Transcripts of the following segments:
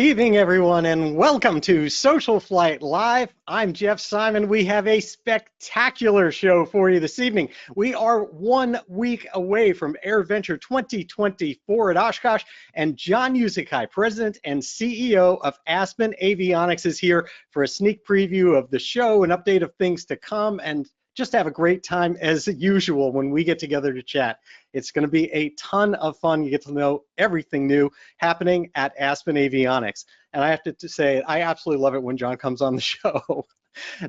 evening, everyone, and welcome to SocialFlight Live. I'm Jeff Simon. We have a spectacular show for you this evening. We are 1 week away from AirVenture 2024 at Oshkosh, and John Uczekaj, President and CEO of Aspen Avionics, is here for a sneak preview of the show, an update of things to come, and just have a great time as usual when we get together to chat. It's going to be a ton of fun. You get to know everything new happening at Aspen Avionics. And I have to say, I absolutely love it when John comes on the show.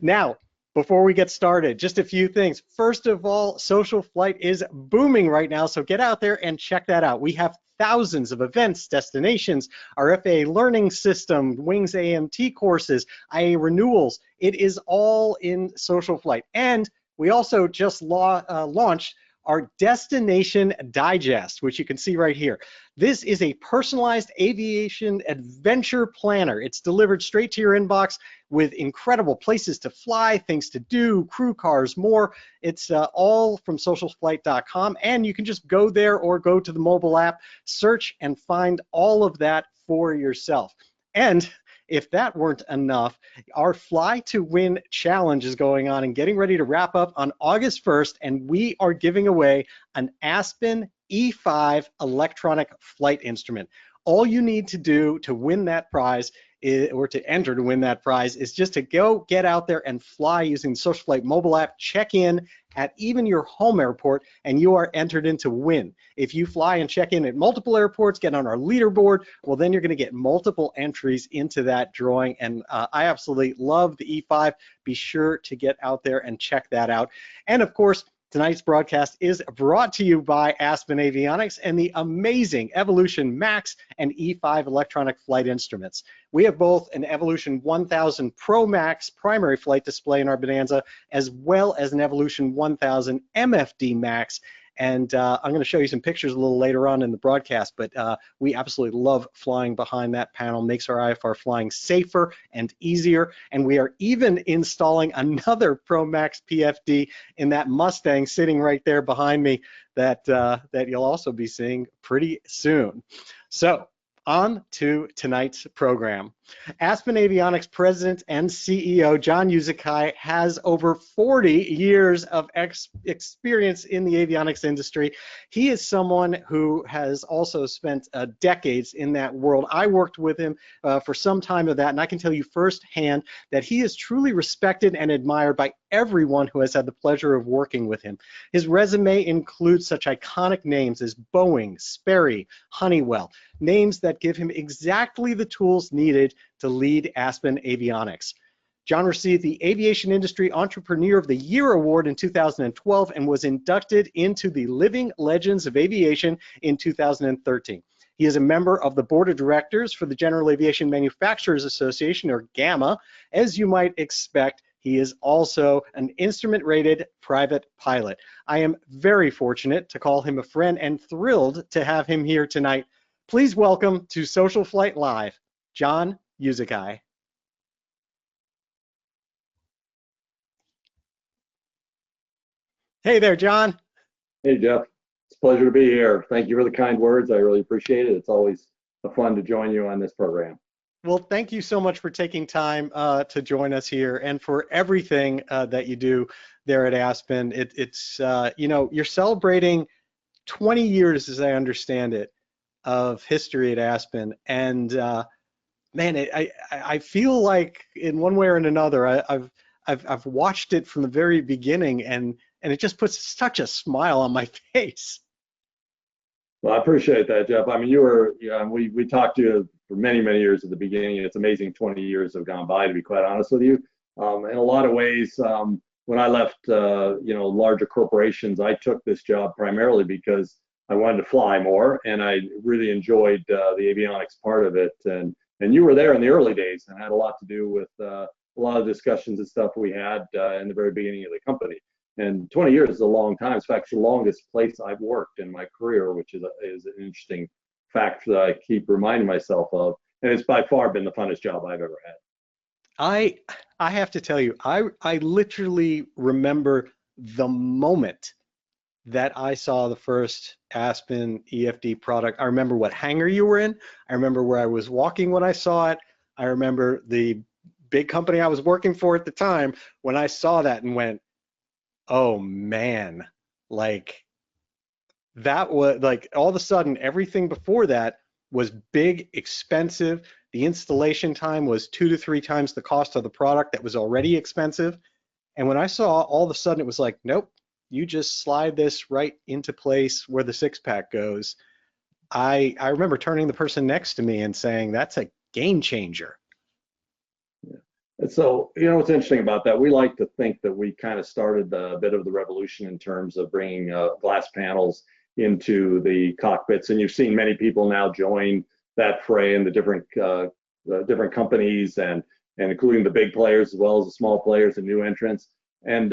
Now, before we get started, just a few things. First of all, SocialFlight is booming right now, so get out there and check that out. We have thousands of events, destinations, our FAA learning system, Wings AMT courses, IA renewals. It is all in SocialFlight. And we also just launched our Destination Digest, which you can see right here. This is a personalized aviation adventure planner. It's delivered straight to your inbox with incredible places to fly, things to do, crew cars, more. It's all from socialflight.com, and you can just go there or go to the mobile app, search and find all of that for yourself. And if that weren't enough, our Fly to Win challenge is going on and getting ready to wrap up on August 1st, and we are giving away an Aspen E5 electronic flight instrument. All you need to do to win that prize or to enter to win that prize is just to go get out there and fly using the SocialFlight mobile app, check in at even your home airport, and you are entered in to win. If you fly and check in at multiple airports, get on our leaderboard, well, then you're going to get multiple entries into that drawing, and I absolutely love the E5. Be sure to get out there and check that out. And of course, tonight's broadcast is brought to you by Aspen Avionics and the amazing Evolution Max and E5 electronic flight instruments. We have both an Evolution 1000 Pro Max primary flight display in our Bonanza, as well as an Evolution 1000 MFD Max. And I'm going to show you some pictures a little later on in the broadcast, but we absolutely love flying behind that panel, makes our IFR flying safer and easier. And we are even installing another Pro Max PFD in that Mustang sitting right there behind me that you'll also be seeing pretty soon. So, on to tonight's program. Aspen Avionics President and CEO John Uczekaj has over 40 years of experience in the avionics industry. He is someone who has also spent decades in that world. I worked with him for some time of that, and I can tell you firsthand that he is truly respected and admired by everyone who has had the pleasure of working with him. His resume includes such iconic names as Boeing, Sperry, Honeywell, names that give him exactly the tools needed to lead Aspen Avionics. John received the Aviation Industry Entrepreneur of the Year Award in 2012 and was inducted into the Living Legends of Aviation in 2013. He is a member of the Board of Directors for the General Aviation Manufacturers Association, or GAMA. As you might expect, he is also an instrument-rated private pilot. I am very fortunate to call him a friend and thrilled to have him here tonight. Please welcome to SocialFlight Live, John Uczekaj. Hey there, John. Hey, Jeff. It's a pleasure to be here. Thank you for the kind words. I really appreciate it. It's always fun to join you on this program. Well, thank you so much for taking time to join us here and for everything that you do there at Aspen. It's you know, you're celebrating 20 years, as I understand it, of history at Aspen, and man, I feel like in one way or in another, I've watched it from the very beginning, and it just puts such a smile on my face. Well, I appreciate that, Jeff. I mean, we talked to you for many, many years at the beginning. It's amazing 20 years have gone by, to be quite honest with you. In a lot of ways, when I left, larger corporations, I took this job primarily because I wanted to fly more, and I really enjoyed the avionics part of it. And you were there in the early days and had a lot to do with a lot of discussions and stuff we had in the very beginning of the company. And 20 years is a long time. It's actually the longest place I've worked in my career, which is an interesting fact that I keep reminding myself of. And it's by far been the funnest job I've ever had. I have to tell you, I literally remember the moment that I saw the first Aspen EFD product. I remember what hangar you were in. I remember where I was walking when I saw it. I remember the big company I was working for at the time when I saw that and went, oh man, like that was like all of a sudden everything before that was big, expensive. The installation time was 2 to 3 times the cost of the product that was already expensive. And when I saw all of a sudden it was like, nope, you just slide this right into place where the six pack goes. I remember turning the person next to me and saying, that's a game changer. And so, you know, what's interesting about that, we like to think that we kind of started a bit of the revolution in terms of bringing glass panels into the cockpits. And you've seen many people now join that fray in the different companies and including the big players as well as the small players and new entrants. And,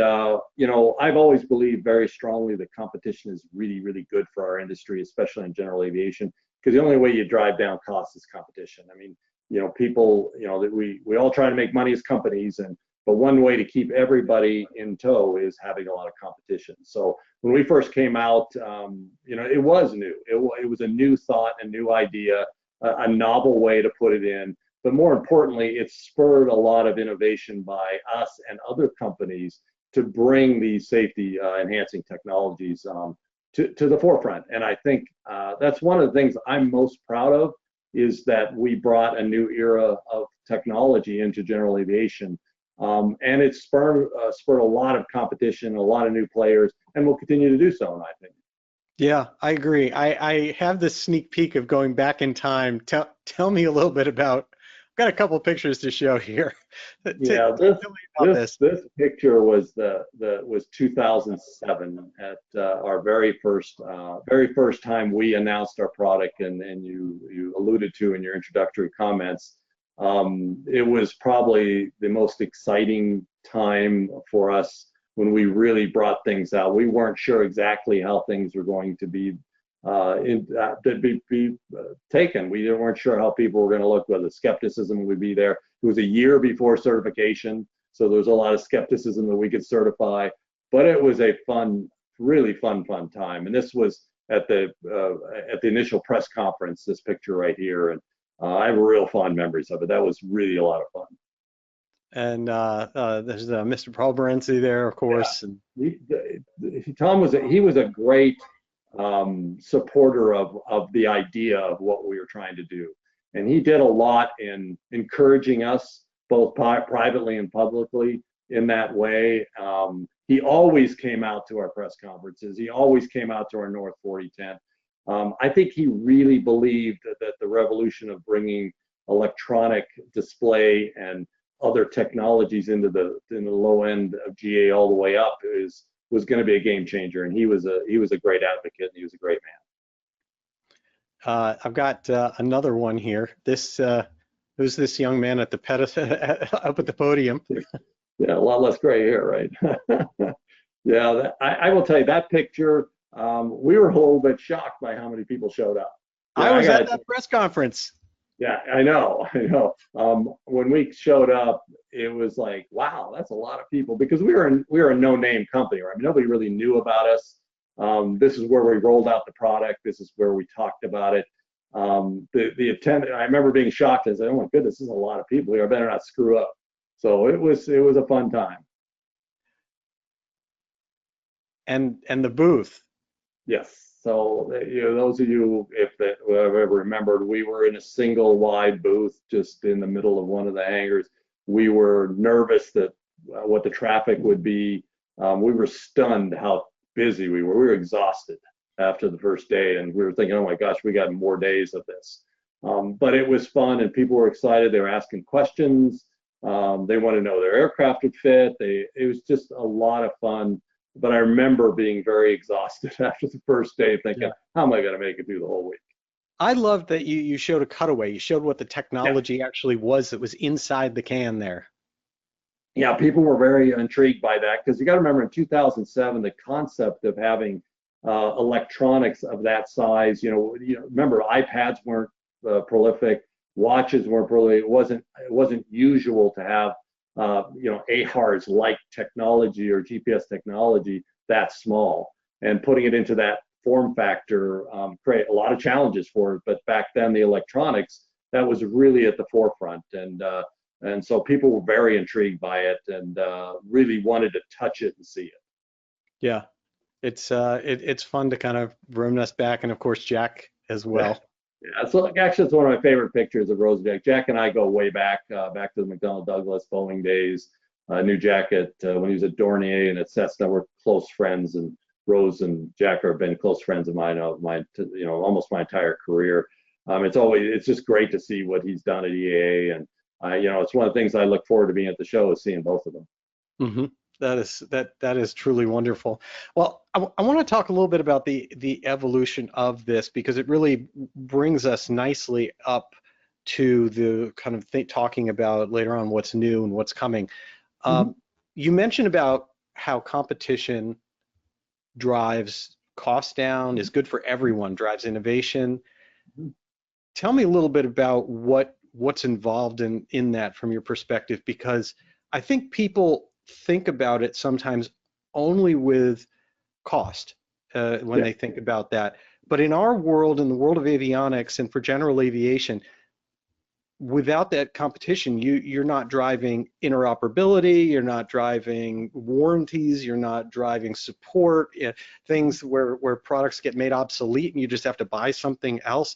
you know, I've always believed very strongly that competition is really, really good for our industry, especially in general aviation, because the only way you drive down costs is competition. I mean, you know, people, you know, that we all try to make money as companies, but one way to keep everybody in tow is having a lot of competition. So when we first came out, you know, it was new. It was a new thought, a new idea, a novel way to put it in. But more importantly, it spurred a lot of innovation by us and other companies to bring these safety enhancing technologies to the forefront. And I think that's one of the things I'm most proud of, is that we brought a new era of technology into general aviation. And it spurred a lot of competition, a lot of new players, and will continue to do so, in my opinion. Yeah, I agree. I have this sneak peek of going back in time. Tell me a little bit about, I've got a couple of pictures to show here. Yeah, this picture was was 2007 at our very first time we announced our product, and you alluded to in your introductory comments. It was probably the most exciting time for us when we really brought things out. We weren't sure exactly how things were going to be taken. We weren't sure how people were going to look, whether skepticism would be there. It was a year before certification, so there was a lot of skepticism that we could certify, but it was a fun, really fun time. And this was at the initial press conference, this picture right here, and I have real fond memories of it. That was really a lot of fun. And there's Mr. Paul Barenzi there, of course. Yeah. Tom was a great supporter of the idea of what we were trying to do, and he did a lot in encouraging us both privately and publicly in that way. He always came out to our press conferences. He always came out to our North 40 tent. I think he really believed that the revolution of bringing electronic display and other technologies into the low end of GA all the way up was going to be a game changer, and he was a great advocate, and he was a great man. I've got another one here. Who's this young man at the up at the podium? Yeah, a lot less gray hair, right? Yeah, I will tell you that picture. We were a little bit shocked by how many people showed up. Yeah, I was at that press conference. Yeah, I know. When we showed up, it was like, wow, that's a lot of people, because we were a no-name company, right? I mean, nobody really knew about us. This is where we rolled out the product. This is where we talked about it. The attendant, I remember being shocked and saying, oh my goodness, this is a lot of people here. I better not screw up. So it was a fun time. And the booth. Yes. So, you know, those of you, if who have ever remembered, we were in a single wide booth just in the middle of one of the hangars. We were nervous that what the traffic would be. We were stunned how busy we were. We were exhausted after the first day, and we were thinking, oh my gosh, we got more days of this. But it was fun, and people were excited. They were asking questions. They wanted to know their aircraft would fit. It was just a lot of fun. But I remember being very exhausted after the first day, thinking, how am I going to make it through the whole week? I loved that you showed a cutaway. You showed what the technology actually was that was inside the can there. Yeah, people were very intrigued by that, because you got to remember in 2007, the concept of having electronics of that size, remember iPads weren't prolific, watches weren't prolific. It wasn't usual to have AHRS like technology or GPS technology that small. and putting it into that form factor create a lot of challenges for it. But back then, the electronics, that was really at the forefront, and so people were very intrigued by it and really wanted to touch it and see it. Yeah, it's fun to kind of reminisce back, and of course Jack as well. Yeah, so actually, it's one of my favorite pictures of Rose and Jack. Jack and I go way back, back to the McDonnell Douglas Boeing days. Knew Jack when he was at Dornier and at Cessna. We're close friends, and Rose and Jack have been close friends of mine, almost my entire career. It's just great to see what he's done at EAA, and it's one of the things I look forward to being at the show is seeing both of them. Mm-hmm. That is truly wonderful. Well, I want to talk a little bit about the evolution of this, because it really brings us nicely up to the kind of talking about later on what's new and what's coming. You mentioned about how competition drives costs down, is good for everyone, drives innovation. Tell me a little bit about what's involved in that from your perspective, because I think people think about it sometimes only with cost when they think about that. But in our world, in the world of avionics and for general aviation, without that competition, you're not driving interoperability, you're not driving warranties, you're not driving support, things where products get made obsolete and you just have to buy something else.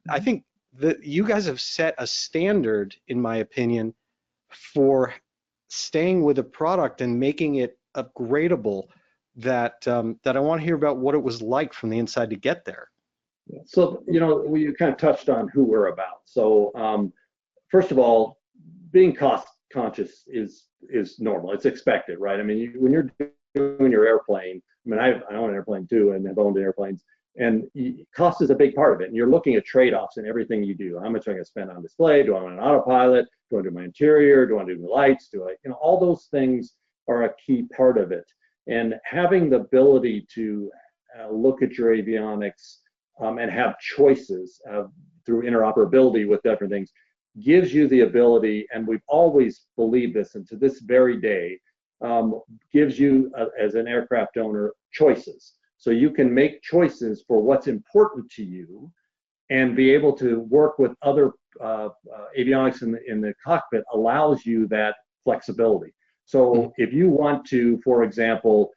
I think that you guys have set a standard, in my opinion, for staying with a product and making it upgradable, that I want to hear about what it was like from the inside to get there. So, you kind of touched on who we're about. So, first of all, being cost conscious is normal. It's expected, right? I mean, when you're doing your airplane, I own an airplane too, and have owned airplanes, and cost is a big part of it. And you're looking at trade-offs in everything you do. How much am I going to spend on display? Do I want an autopilot? Do I do my interior? Do I do the lights? All those things are a key part of it. And having the ability to look at your avionics and have choices through interoperability with different things gives you the ability, and we've always believed this, and to this very day, gives you, as an aircraft owner, choices. So you can make choices for what's important to you and be able to work with other avionics in the cockpit allows you that flexibility. So if you want to, for example,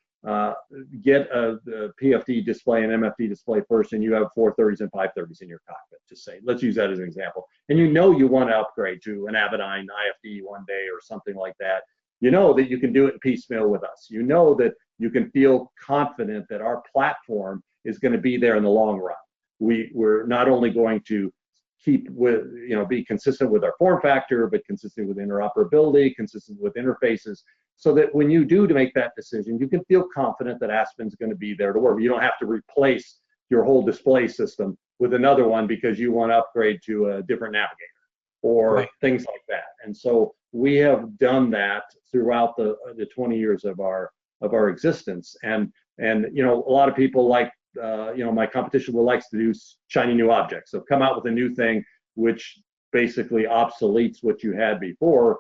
get a PFD display and MFD display first, and you have 430s and 530s in your cockpit, just say, let's use that as an example. And you want to upgrade to an Avidyne IFD one day or something like that. You know that you can do it in piecemeal with us. You know that you can feel confident that our platform is going to be there in the long run. We're not only going to keep with, be consistent with our form factor, but consistent with interoperability, consistent with interfaces, so that when you do to make that decision, you can feel confident that Aspen's going to be there to work. You don't have to replace your whole display system with another one because you want to upgrade to a different navigator or things like that. And so we have done that throughout the 20 years of our existence. And a lot of people like, my competition likes to do shiny new objects. So come out with a new thing, which basically obsoletes what you had before.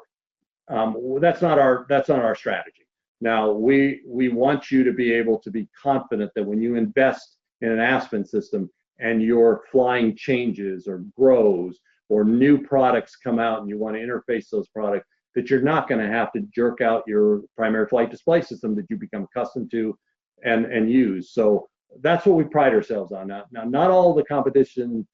That's not our strategy. Now, we want you to be able to be confident that when you invest in an Aspen system and your flying changes or grows or new products come out and you want to interface those products, that you're not going to have to jerk out your primary flight display system that you become accustomed to and use. So that's what we pride ourselves on. Now, not all the competition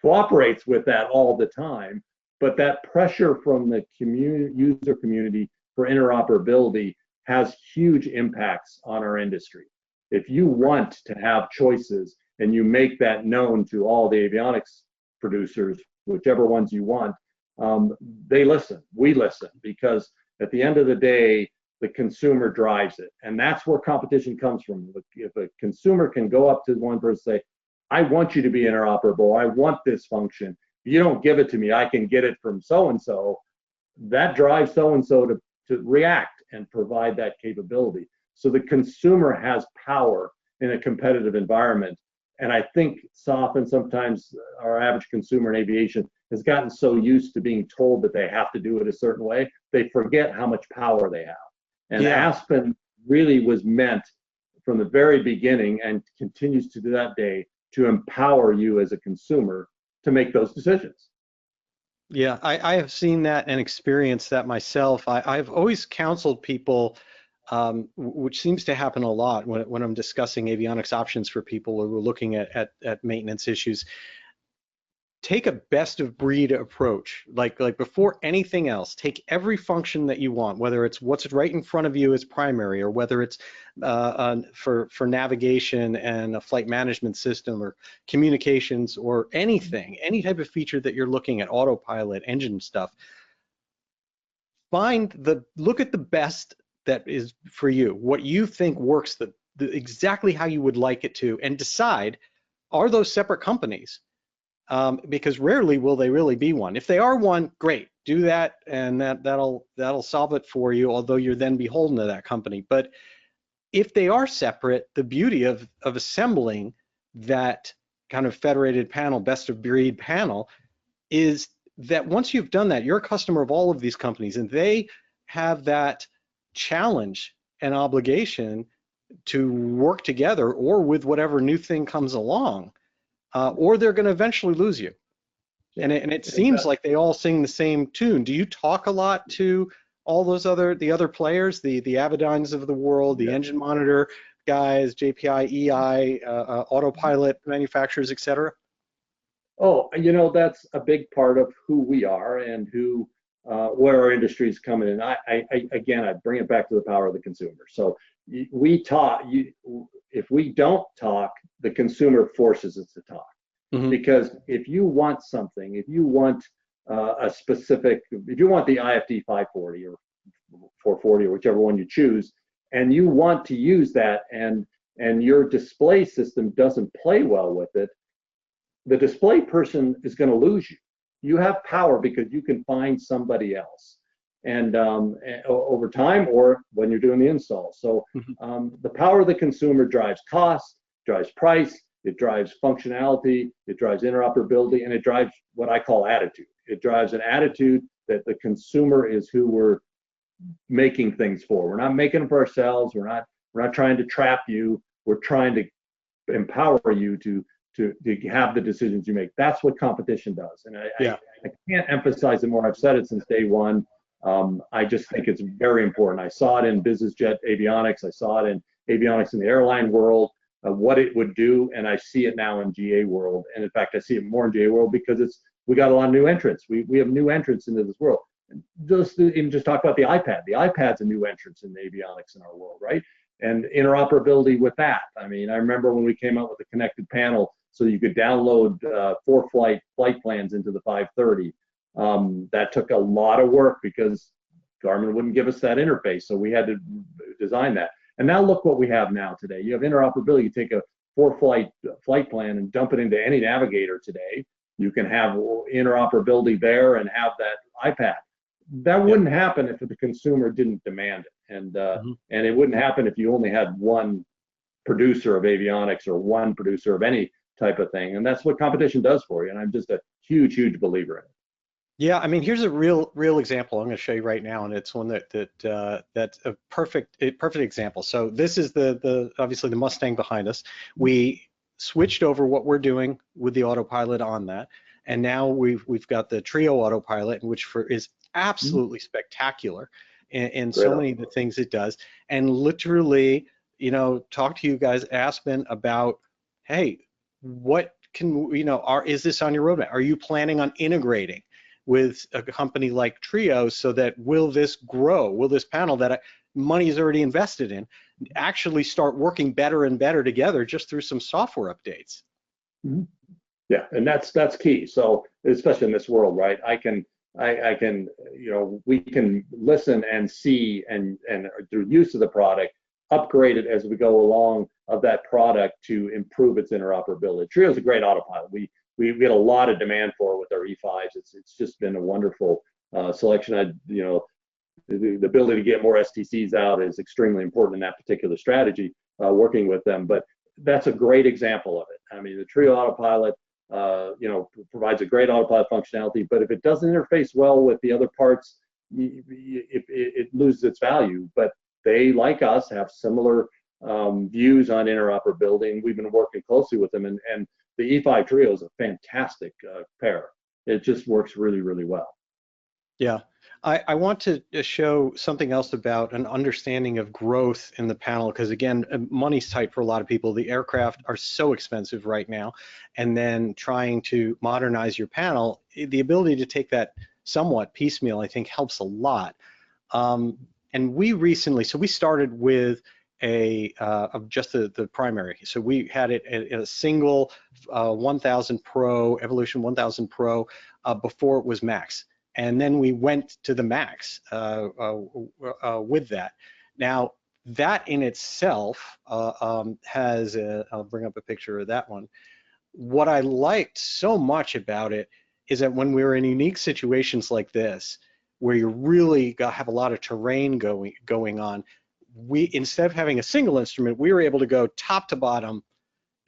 cooperates with that all the time, but that pressure from the user community for interoperability has huge impacts on our industry. If you want to have choices and you make that known to all the avionics producers, whichever ones you want, they listen. We listen, because at the end of the day, the consumer drives it. And that's where competition comes from. If a consumer can go up to one person and say, I want you to be interoperable, I want this function, if you don't give it to me, I can get it from so-and-so, that drives so-and-so to react and provide that capability. So the consumer has power in a competitive environment. And I think often sometimes our average consumer in aviation has gotten so used to being told that they have to do it a certain way, they forget how much power they have. And Aspen really was meant from the very beginning and continues to that day to empower you as a consumer to make those decisions. Yeah, I have seen that and experienced that myself. I've always counseled people, which seems to happen a lot when I'm discussing avionics options for people who are looking at maintenance issues. Take a best of breed approach. Like before anything else, take every function that you want, whether it's what's right in front of you as primary, or whether it's for navigation and a flight management system or communications or anything, any type of feature that you're looking at, autopilot, engine stuff. Look at the best that is for you, what you think works exactly how you would like it to, and decide, are those separate companies? Because rarely will they really be one. If they are one, great, do that, and that'll solve it for you, although you're then beholden to that company. But if they are separate, the beauty of assembling that kind of federated panel, best of breed panel, is that once you've done that, you're a customer of all of these companies, and they have that challenge and obligation to work together or with whatever new thing comes along. Or they're going to eventually lose you. And it seems like they all sing the same tune. Do you talk a lot to all those the other players, the Avidynes of the world, the engine monitor guys, JPI, EI, autopilot manufacturers, et cetera? Oh, that's a big part of who we are and where our industry is coming in. Again, I bring it back to the power of the consumer. So we talk. If we don't talk, the consumer forces us to talk. Mm-hmm. Because if you want something, if you want if you want the IFD 540 or 440 or whichever one you choose, and you want to use that, and your display system doesn't play well with it, the display person is going to lose you. You have power because you can find somebody else, and over time, or when you're doing the install. So the power of the consumer drives cost, drives price, it drives functionality, it drives interoperability, and it drives what I call attitude. It drives an attitude that the consumer is who we're making things for. We're not making them for ourselves. We're not trying to trap you. We're trying to empower you to have the decisions you make. That's what competition does. And I can't emphasize it more. I've said it since day one. I just think it's very important. I saw it in business jet avionics. I saw it in avionics in the airline world, what it would do. And I see it now in GA world. And in fact, I see it more in GA world because we got a lot of new entrants. We have new entrants into this world. Just talk about the iPad. The iPad's a new entrant in avionics in our world, right? And interoperability with that. I mean, I remember when we came out with the connected panel, so you could download flight plans into the 530. That took a lot of work because Garmin wouldn't give us that interface, so we had to design that. And now look what we have now today. You have interoperability. You take a flight plan and dump it into any navigator today. You can have interoperability there and have that iPad. That wouldn't happen if the consumer didn't demand it, and it wouldn't happen if you only had one producer of avionics or one producer of any type of thing. And that's what competition does for you. And I'm just a huge believer in it. Yeah, I mean, here's a real example I'm going to show you right now, and it's one that's a perfect example. So this is the obviously the Mustang behind us. We switched over what we're doing with the autopilot on that, and now we've got the Trio autopilot, which is absolutely spectacular in so many of the things it does. And literally, talk to you guys, Aspen, about, hey, what can is this on your roadmap? Are you planning on integrating with a company like Trio so that will this grow? Will this panel that money is already invested in actually start working better and better together just through some software updates? Mm-hmm. Yeah, and that's key. So especially in this world, right? We can listen and see and through use of the product, upgrade it as we go along of that product to improve its interoperability. Trio is a great autopilot. We get a lot of demand for it with our E5s. It's just been a wonderful selection. The ability to get more STCs out is extremely important in that particular strategy, working with them. But that's a great example of it. I mean, the Trio autopilot, provides a great autopilot functionality, but if it doesn't interface well with the other parts, it loses its value. But they, like us, have similar views on interoperability, and we've been working closely with them. And the E5 Trio is a fantastic pair. It just works really, really well. Yeah, I want to show something else about an understanding of growth in the panel, because again, money's tight for a lot of people. The aircraft are so expensive right now, and then trying to modernize your panel, the ability to take that somewhat piecemeal, I think helps a lot. And we recently, so we started with of just the primary. So we had it in a single 1000 Pro, Evolution 1000 Pro, before it was Max. And then we went to the Max with that. Now, that in itself has, I'll bring up a picture of that one. What I liked so much about it is that when we were in unique situations like this, where you really have a lot of terrain going on, we, instead of having a single instrument, we were able to go top to bottom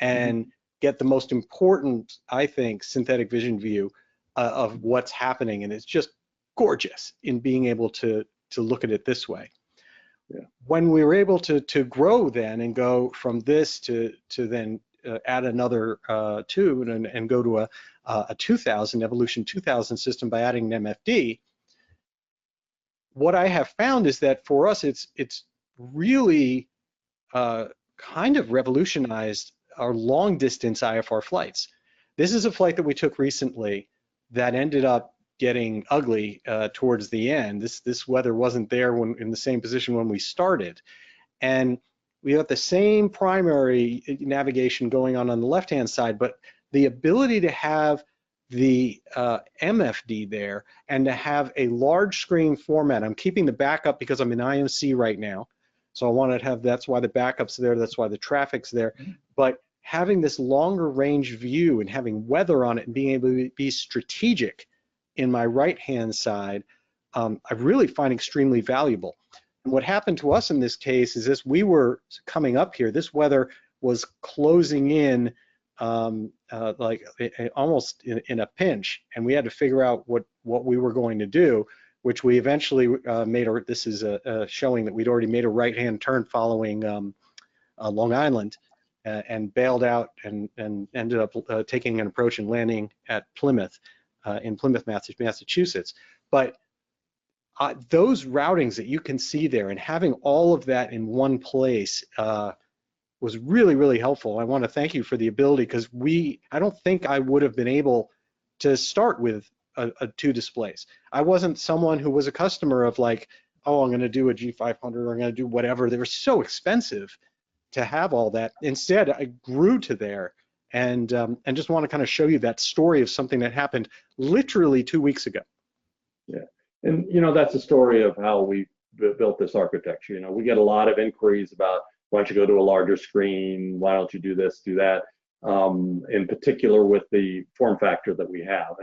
and get the most important, I think, synthetic vision view of what's happening, and it's just gorgeous in being able to look at it this way. Yeah. When we were able to grow then and go from this to then add another tube and go to a 2000 Evolution 2000 system by adding an MFD, what I have found is that for us it's really kind of revolutionized our long distance IFR flights. This is a flight that we took recently that ended up getting ugly towards the end. This weather wasn't there when in the same position when we started, and we have the same primary navigation going on the left-hand side, but the ability to have the MFD there and to have a large screen format. I'm keeping the backup because I'm in IMC right now, so I wanted to have, that's why the backup's there, that's why the traffic's there, but having this longer range view and having weather on it and being able to be strategic in my right-hand side, I really find extremely valuable. And what happened to us in this case is this: we were coming up here, this weather was closing in like almost in a pinch, and we had to figure out what we were going to do, which we eventually made. This is showing that we'd already made a right-hand turn following Long Island, and bailed out and ended up taking an approach and landing at Plymouth, in Plymouth, Massachusetts. But those routings that you can see there and having all of that in one place was really, really helpful. I want to thank you for the ability, because I don't think I would have been able to start with two displays. I wasn't someone who was a customer of like, oh, I'm going to do a G500 or I'm going to do whatever. They were so expensive to have all that. Instead, I grew to there, and just want to kind of show you that story of something that happened literally 2 weeks ago. Yeah, and you know, that's the story of how we built this architecture. You know, we get a lot of inquiries about, why don't you go to a larger screen? Why don't you do this, do that? In particular with the form factor that we have.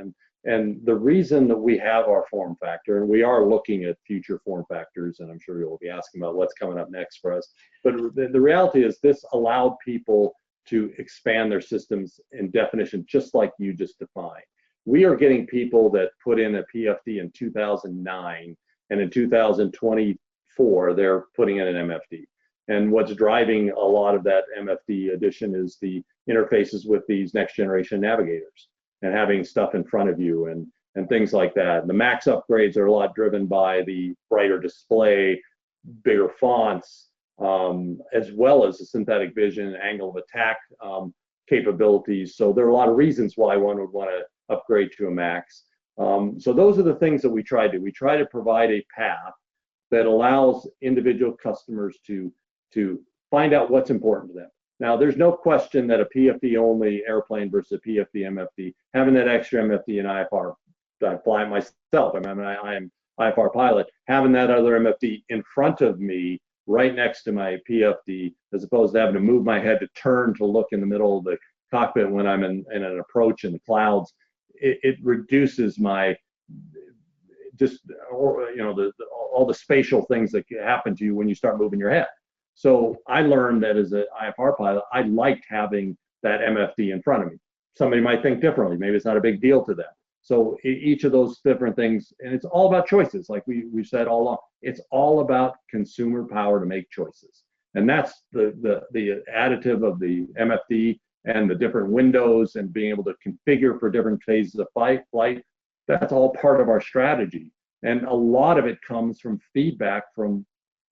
And the reason that we have our form factor, and we are looking at future form factors, and I'm sure you'll be asking about what's coming up next for us, but the reality is this allowed people to expand their systems in definition, just like you just defined. We are getting people that put in a PFD in 2009, and in 2024, they're putting in an MFD. And what's driving a lot of that MFD addition is the interfaces with these next generation navigators and having stuff in front of you and things like that. And the Max upgrades are a lot driven by the brighter display, bigger fonts, as well as the synthetic vision, angle of attack capabilities. So there are a lot of reasons why one would want to upgrade to a Max. So those are the things that we try to do. We try to provide a path that allows individual customers to find out what's important to them. Now, there's no question that a PFD-only airplane versus a PFD MFD, having that extra MFD and IFR, I fly it myself. I mean, I am IFR pilot. Having that other MFD in front of me, right next to my PFD, as opposed to having to move my head to turn to look in the middle of the cockpit when I'm in an approach in the clouds, it reduces my all the spatial things that happen to you when you start moving your head. So I learned that as an IFR pilot, I liked having that MFD in front of me. Somebody might think differently. Maybe it's not a big deal to them. So each of those different things, and it's all about choices. Like we've said all along, it's all about consumer power to make choices. And that's the additive of the MFD and the different windows and being able to configure for different phases of flight. That's all part of our strategy. And a lot of it comes from feedback from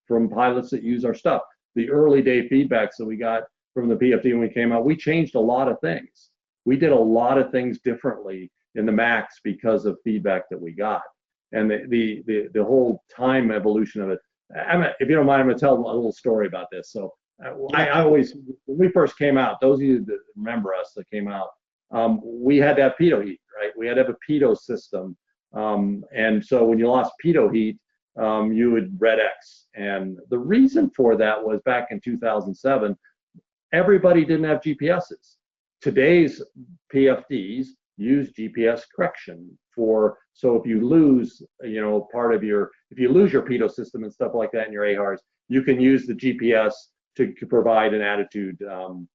pilots that use our stuff. The early day feedbacks that we got from the PFD when we came out, we changed a lot of things. We did a lot of things differently in the MAX because of feedback that we got. And the whole time evolution of it. If you don't mind, I'm going to tell a little story about this. So I always, when we first came out, those of you that remember us that came out, we had to have pitot heat, right? We had to have a pitot system. And so when you lost pitot heat, you would red X. And the reason for that was back in 2007, everybody didn't have GPSs. Today's PFDs use GPS correction so if you lose, if you lose your pitot system and stuff like that in your AHRs, you can use the GPS to provide an attitude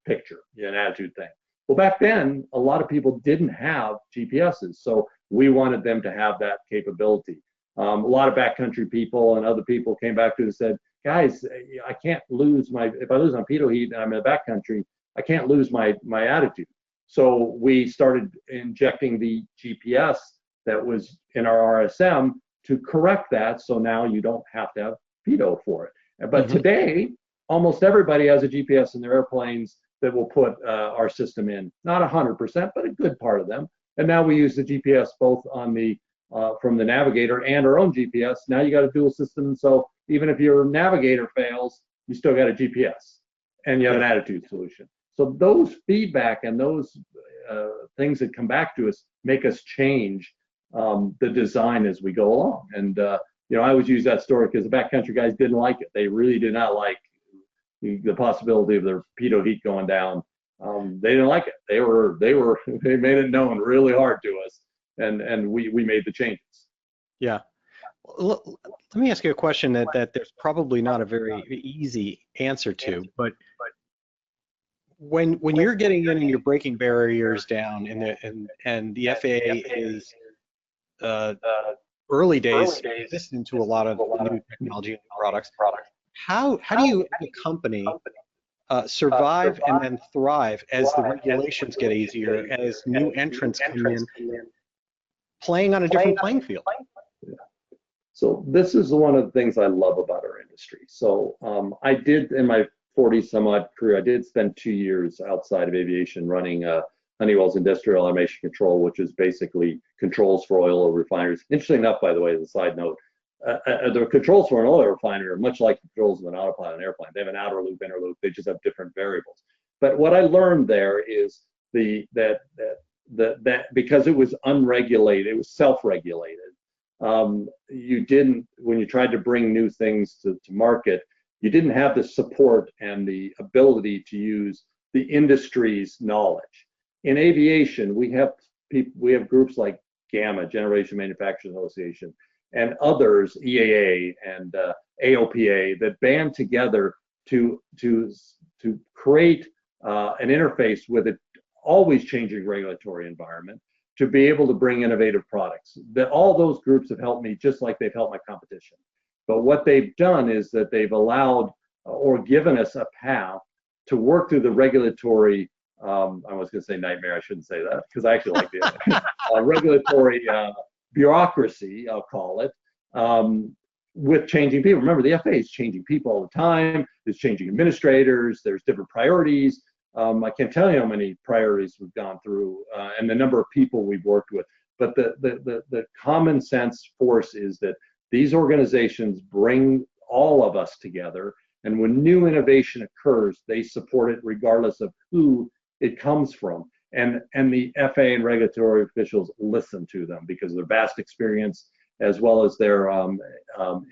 picture, an attitude thing. Well, back then, a lot of people didn't have GPSs, so we wanted them to have that capability. A lot of backcountry people and other people came back to us and said, guys, I can't lose if I lose my pitot heat and I'm in the backcountry, I can't lose my attitude. So we started injecting the GPS that was in our RSM to correct that, so now you don't have to have pitot for it. But today, almost everybody has a GPS in their airplanes that will put our system in. Not 100%, but a good part of them. And now we use the GPS both on from the navigator and our own GPS. Now you got a dual system, so even if your navigator fails, you still got a GPS and you have an attitude solution. So those feedback and those things that come back to us make us change the design as we go along. And I always use that story because the backcountry guys didn't like it. They really did not like the possibility of their pitot heat going down. They didn't like it. They made it known really hard to us, and we made the changes. Yeah. Let me ask you a question that there's probably not a very easy answer to, but when you're getting in and you're breaking barriers down and the FAA is early days resistant to a lot of new technology and products, how do you as a company survive and then thrive as the regulations get easier, as new entrants come in, playing on a different playing field? So this is one of the things I love about our industry. So I did, in my 40-some-odd career, I did spend 2 years outside of aviation running Honeywell's Industrial Automation Control, which is basically controls for oil refineries. Interesting enough, by the way, as a side note, the controls for an oil refinery are much like the controls of an autopilot airplane. They have an outer loop, inner loop. They just have different variables. But what I learned there is that because it was unregulated, it was self-regulated. You didn't, when you tried to bring new things to market, you didn't have the support and the ability to use the industry's knowledge. In aviation, we have groups like GAMA, General Aviation Manufacturers Association, and others, EAA and AOPA, that band together to create an interface with an always changing regulatory environment to be able to bring innovative products. All those groups have helped me just like they've helped my competition. But what they've done is that they've allowed or given us a path to work through the regulatory, I was going to say nightmare, I shouldn't say that, because I actually like the regulatory bureaucracy, I'll call it, with changing people. Remember, the FAA is changing people all the time. There's changing administrators. There's different priorities. I can't tell you how many priorities we've gone through and the number of people we've worked with. But the common sense force is that these organizations bring all of us together, and when new innovation occurs, they support it regardless of who it comes from. And the FAA and regulatory officials listen to them because of their vast experience as well as their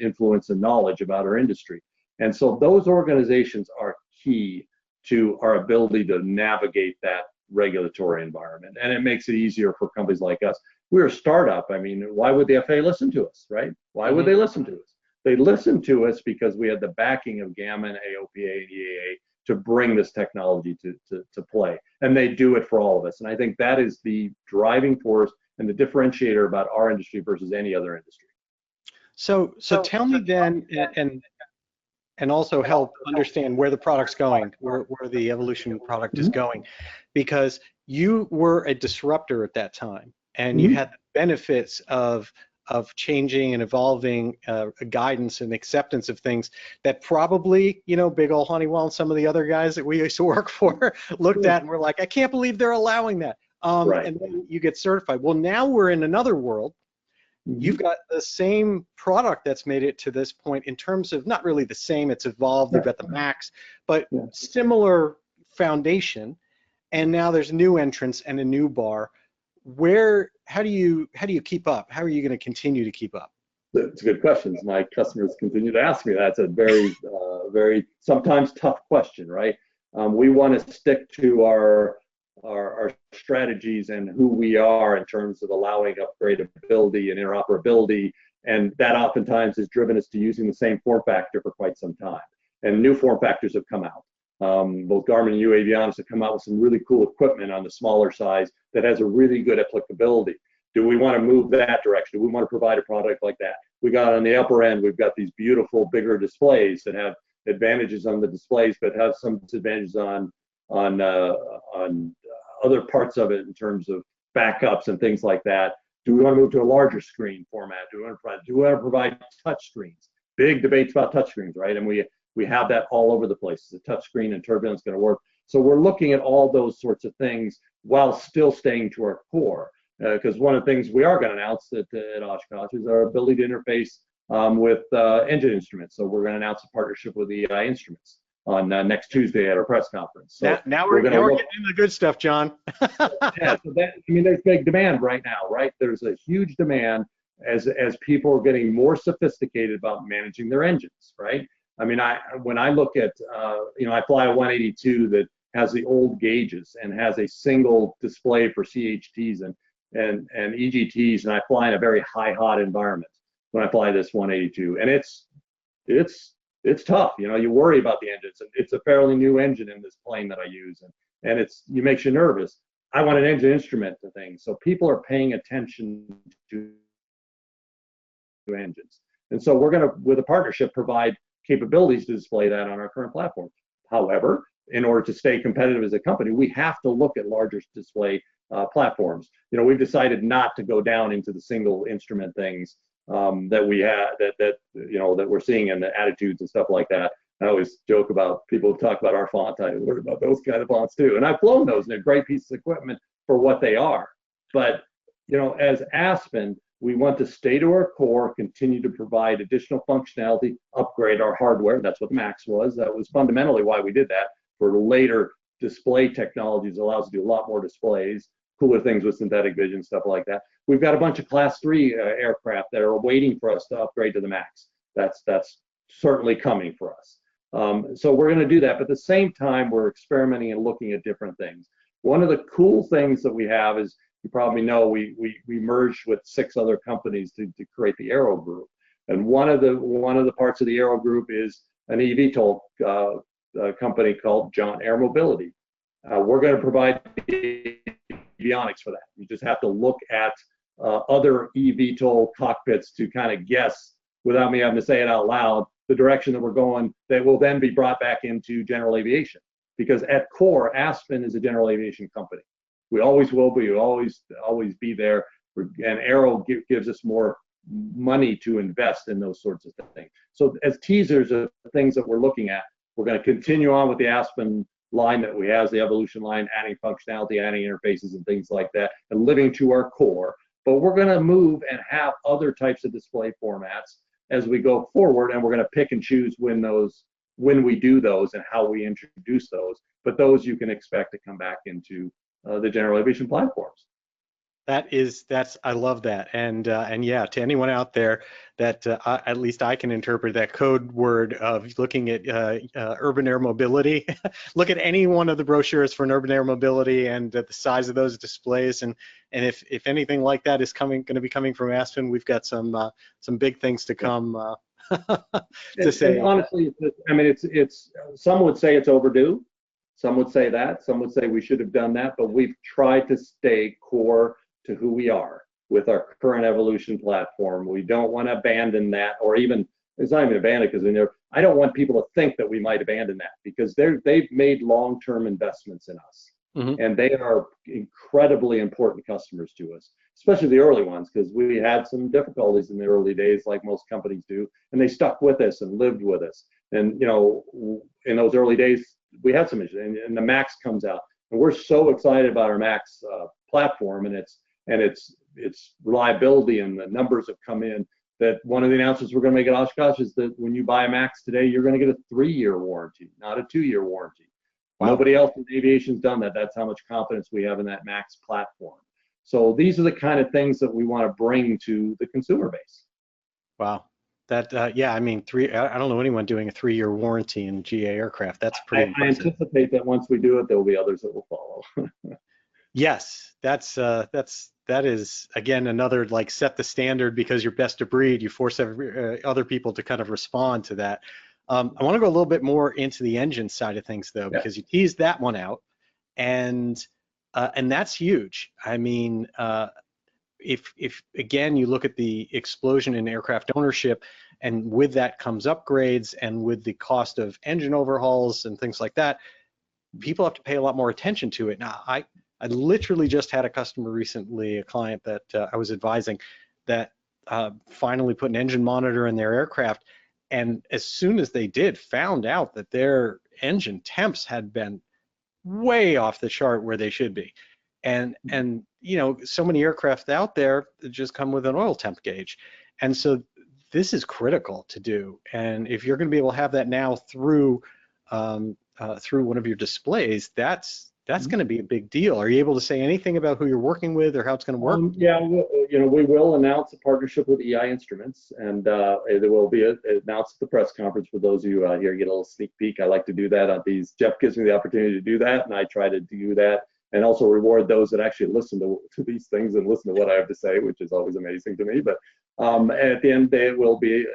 influence and knowledge about our industry. And so those organizations are key to our ability to navigate that regulatory environment. And it makes it easier for companies like us. We're a startup. I mean, why would the FAA listen to us, right? Why would they listen to us? They listened to us because we had the backing of GAMA and AOPA and EAA to bring this technology to play. And they do it for all of us. And I think that is the driving force and the differentiator about our industry versus any other industry. So tell me then, and also help understand where the product's going, where the Evolution product is going, because you were a disruptor at that time, and you had the benefits of changing and evolving guidance and acceptance of things that probably, you know, big old Honeywell and some of the other guys that we used to work for looked at and were like, I can't believe they're allowing that. And then you get certified. Well, now we're in another world. You've got the same product that's made it to this point in terms of not really the same, it's evolved, you've got the Max, but similar foundation, and now there's new entrants and a new bar. How do you keep up? How are you going to continue to keep up? It's a good question. My customers continue to ask me that. It's a very, very sometimes tough question, right? We want to stick to our strategies and who we are in terms of allowing upgradability and interoperability, and that oftentimes has driven us to using the same form factor for quite some time. And new form factors have come out. Both Garmin and uAvionix have come out with some really cool equipment on the smaller size that has a really good applicability. Do we want to move that direction? Do we want to provide a product like that? We got on the upper end, we've got these beautiful, bigger displays that have advantages on the displays, but have some disadvantages on other parts of it in terms of backups and things like that. Do we want to move to a larger screen format? Do we want to provide touch screens? Big debates about touch screens, right? And we have that all over the place. The touch screen and turbulence going to work. So we're looking at all those sorts of things while still staying to our core. Because one of the things we are going to announce at Oshkosh is our ability to interface with engine instruments. So we're going to announce a partnership with the Instruments on next Tuesday at our press conference. So now we're getting into the good stuff, John. Yeah, so there's big demand right now, right? There's a huge demand as people are getting more sophisticated about managing their engines, right? I mean, when I look at, I fly a 182 that has the old gauges and has a single display for CHTs and EGTs, and I fly in a very high hot environment when I fly this 182, and it's tough. You worry about the engines. It's a fairly new engine in this plane that I use, and it makes you nervous. I want an engine instrument to things, so people are paying attention to engines, and so we're going to, with a partnership, provide capabilities to display that on our current platform. However, in order to stay competitive as a company, we have to look at larger display platforms. We've decided not to go down into the single instrument things that we have, that we're seeing in the attitudes and stuff like that. I always joke about people who talk about our font. I worry about those kind of fonts too, and I've flown those, and they're great pieces of equipment for what they are. But as Aspen, we want to stay to our core, continue to provide additional functionality, upgrade our hardware. That's what the Max was. That was fundamentally why we did that. For later display technologies, allows us to do a lot more displays, cooler things with synthetic vision, stuff like that. We've got a bunch of Class 3 aircraft that are waiting for us to upgrade to the Max. That's certainly coming for us. So we're going to do that, but at the same time, we're experimenting and looking at different things. One of the cool things that we have is, you probably know, we merged with 6 other companies to create the Aero Group, and one of the parts of the Aero Group is an eVTOL company called Jaunt Air Mobility. We're going to provide the avionics for that. You just have to look at other eVTOL cockpits to kind of guess, without me having to say it out loud, the direction that we're going, that will then be brought back into general aviation. Because at core, Aspen is a general aviation company. We always will be, we'll always be there. And Aero gives us more money to invest in those sorts of things. So as teasers of things that we're looking at, we're going to continue on with the Aspen line that we have, the Evolution line, adding functionality, adding interfaces and things like that, and living to our core. But we're going to move and have other types of display formats as we go forward, and we're going to pick and choose when we do those and how we introduce those. But those you can expect to come back into the general aviation platforms. I love that, and yeah, to anyone out there that at least I can interpret that code word of looking at urban air mobility, look at any one of the brochures for an urban air mobility and the size of those displays, and if anything like that is going to be coming from Aspen, we've got some big things to come. To say, and honestly, I mean, it's some would say it's overdue. Some would say that. Some would say we should have done that, but we've tried to stay core to who we are with our current Evolution platform. We don't want to abandon that, or even, it's not even abandoned, because I don't want people to think that we might abandon that, because they've made long-term investments in us. And they are incredibly important customers to us, especially the early ones, because we had some difficulties in the early days, like most companies do, and they stuck with us and lived with us. And you know, in those early days, we had some issues, and the Max comes out, and we're so excited about our Max platform and its reliability, and the numbers have come in, that one of the announcements we're going to make at Oshkosh is that when you buy a Max today, you're going to get a 3-year warranty, not a 2-year warranty. Wow. Nobody else in aviation's done that. That's how much confidence we have in that Max platform. So these are the kind of things that we want to bring to the consumer base. Wow. That yeah, I mean, I don't know anyone doing a 3-year warranty in GA aircraft. That's pretty impressive. I anticipate that once we do it, there will be others that will follow. Yes, that is again another, like, set the standard because you're best of breed. You force other people to kind of respond to that. I want to go a little bit more into the engine side of things, though, because you teased that one out, and that's huge. I mean, if again you look at the explosion in aircraft ownership, and with that comes upgrades, and with the cost of engine overhauls and things like that, people have to pay a lot more attention to it. Now, I literally just had a customer recently, a client that I was advising, that finally put an engine monitor in their aircraft, and as soon as they did, found out that their engine temps had been way off the chart where they should be. And you know, so many aircraft out there just come with an oil temp gauge. And so this is critical to do. And if you're going to be able to have that now through one of your displays, that's going to be a big deal. Are you able to say anything about who you're working with or how it's going to work? Yeah, you know, we will announce a partnership with EI Instruments, and there will be announced at the press conference for those of you out here. Get a little sneak peek. I like to do that on these. Jeff gives me the opportunity to do that, and I try to do that, and also reward those that actually listen to these things and listen to what I have to say, which is always amazing to me. But at the end of the day, it will be a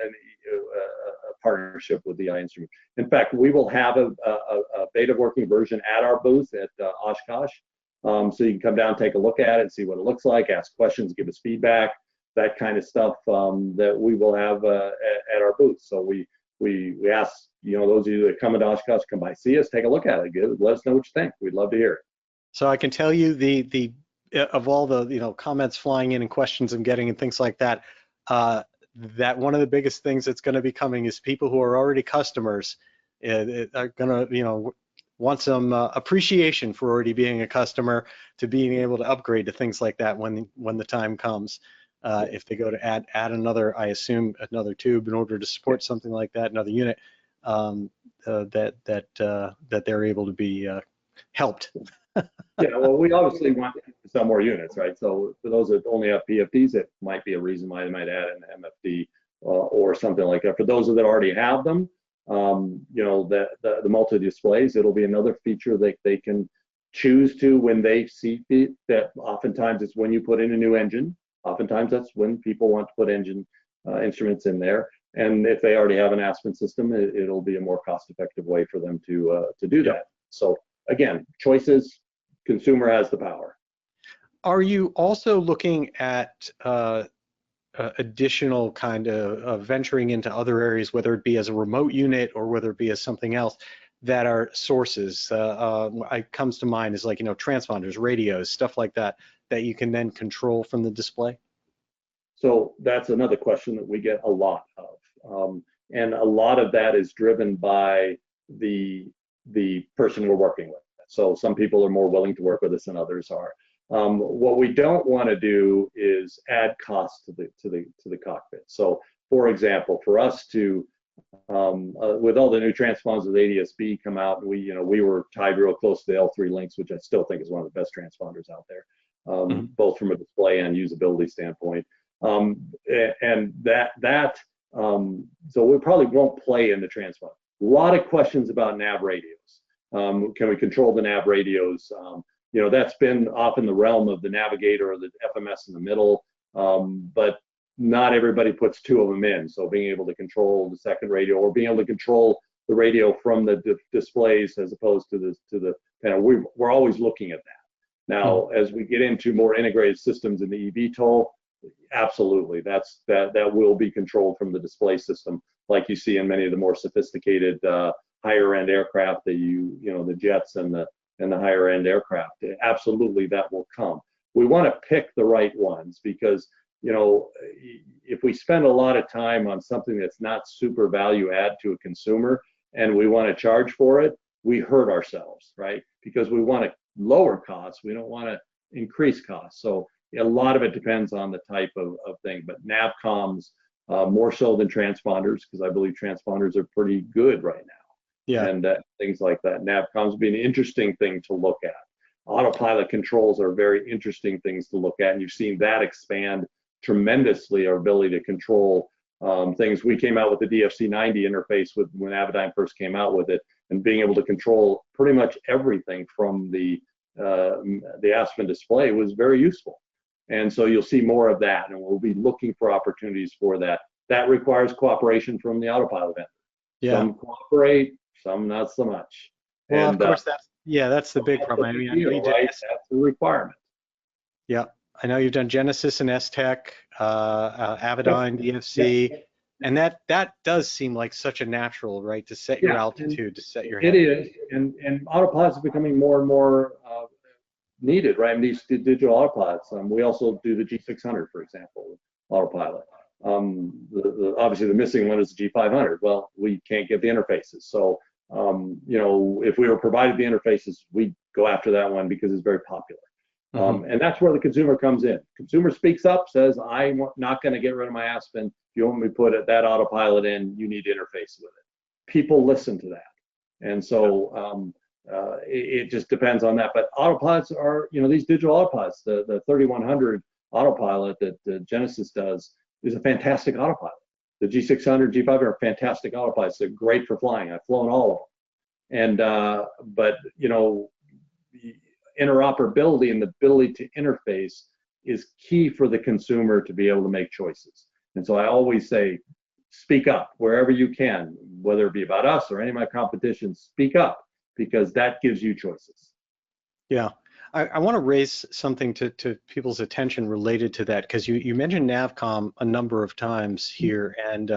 partnership with the EI Instrument. In fact, we will have a beta working version at our booth at Oshkosh. So you can come down, take a look at it, see what it looks like, ask questions, give us feedback, that kind of stuff that we will have at our booth. So we ask, you know, those of you that come into Oshkosh, come by, see us, take a look at it, let us know what you think. We'd love to hear it. So I can tell you the of all the, you know, comments flying in and questions I'm getting and things like that, that one of the biggest things that's going to be coming is people who are already customers are going to, you know, want some appreciation for already being a customer, to being able to upgrade to things like that when the time comes. If they go to add another, I assume, another tube in order to support something like that, another unit, that they're able to be helped. Yeah, well, we obviously want to sell more units, right? So for those that only have PFDs, it might be a reason why they might add an MFD or something like that. For those that already have them, you know, the multi-displays, it'll be another feature that they can choose to when they see that. Oftentimes it's when you put in a new engine. Oftentimes that's when people want to put engine instruments in there. And if they already have an Aspen system, it'll be a more cost-effective way for them to do that. So again, choices. Consumer has the power. Are you also looking at additional kind of venturing into other areas, whether it be as a remote unit or whether it be as something else, that are sources? Comes to mind is, like, you know, transponders, radios, stuff like that, that you can then control from the display? So that's another question that we get a lot of. And a lot of that is driven by the person we're working with. So some people are more willing to work with us than others are. What we don't want to do is add cost to the cockpit. So, for example, for us to with all the new transponders with ADS-B come out, we were tied real close to the L3 links, which I still think is one of the best transponders out there, both from a display and usability standpoint. And so we probably won't play in the transponder. A lot of questions about nav radios. Can we control the nav radios? You know, that's been off in the realm of the navigator or the FMS in the middle, but not everybody puts two of them in. So being able to control the second radio, or being able to control the radio from the displays as opposed to the we're always looking at that. Now, as we get into more integrated systems in the eVTOL, absolutely, that will be controlled from the display system. like you see in many of the more sophisticated higher end aircraft that the jets and the higher end aircraft. Absolutely, that will come. We want to pick the right ones because, if we spend a lot of time on something that's not super value add to a consumer and we want to charge for it, we hurt ourselves, right? Because we want to lower costs, we don't want to increase costs. So a lot of it depends on the type of thing, but navcoms more so than transponders, because I believe transponders are pretty good right now. Yeah. And things like that. Navcoms would be an interesting thing to look at. Autopilot controls are very interesting things to look at, and you've seen that expand tremendously, our ability to control things. We came out with the DFC-90 interface when Avidyne first came out with it, and being able to control pretty much everything from the Aspen display was very useful. And so you'll see more of that, and we'll be looking for opportunities for that. That requires cooperation from the autopilot vendor. Yeah. Some cooperate, some not so much. Well, and, of course, that's the big problem. I mean, I know you did, right? That's the requirement. Yeah, I know you've done Genesis and S-Tech, Avidyne, DFC, and that does seem like such a natural, right, to set your altitude, to set your head. It is, and autopilots are becoming more and more needed, right? I mean, these digital autopilots. We also do the G600, for example, autopilot. Obviously, the missing one is the G500. Well, we can't get the interfaces, so if we were provided the interfaces, we'd go after that one because it's very popular. And that's where the consumer comes in. Consumer speaks up, says, I'm not going to get rid of my Aspen. If you want me to put that autopilot in, you need to interface with it. People listen to that. And so it just depends on that. But autopilots are, these digital autopilots, the 3100 autopilot that Genesis does is a fantastic autopilot. The G600, G500 are fantastic autopilots. They're great for flying. I've flown all of them. And, but, interoperability and the ability to interface is key for the consumer to be able to make choices. And so I always say, speak up wherever you can, whether it be about us or any of my competition, speak up, because that gives you choices. Yeah. I want to raise something to people's attention related to that, because you mentioned Navcom a number of times here, and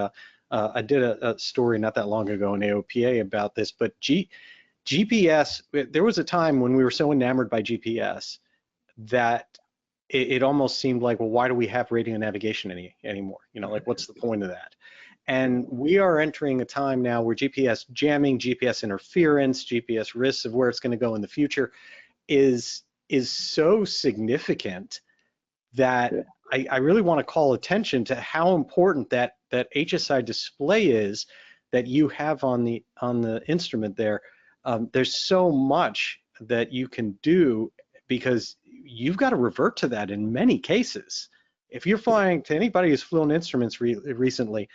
I did a story not that long ago in AOPA about this, but GPS, there was a time when we were so enamored by GPS that it almost seemed like, well, why do we have radio navigation anymore? Like, what's the point of that? And we are entering a time now where GPS jamming, GPS interference, GPS risks of where it's going to go in the future is so significant that I really want to call attention to how important that HSI display is that you have on the instrument there. There's so much that you can do, because you've got to revert to that in many cases. If you're flying, to anybody who's flown instruments recently,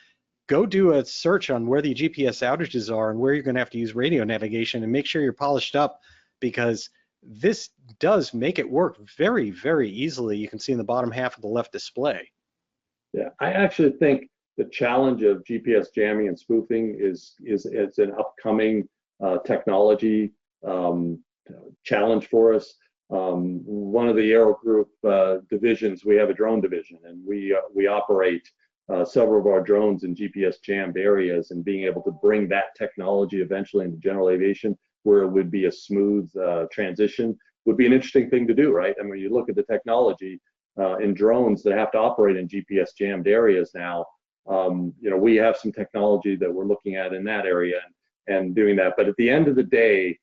go do a search on where the GPS outages are and where you're going to have to use radio navigation, and make sure you're polished up, because this does make it work very, very easily. You can see in the bottom half of the left display. Yeah, I actually think the challenge of GPS jamming and spoofing is an upcoming technology challenge for us. One of the Aero Group divisions, we have a drone division, and we operate several of our drones in GPS jammed areas, and being able to bring that technology eventually into general aviation, where it would be a smooth transition, would be an interesting thing to do, right? I mean, you look at the technology in drones that have to operate in GPS jammed areas now. We have some technology that we're looking at in that area and doing that. But at the end of the day,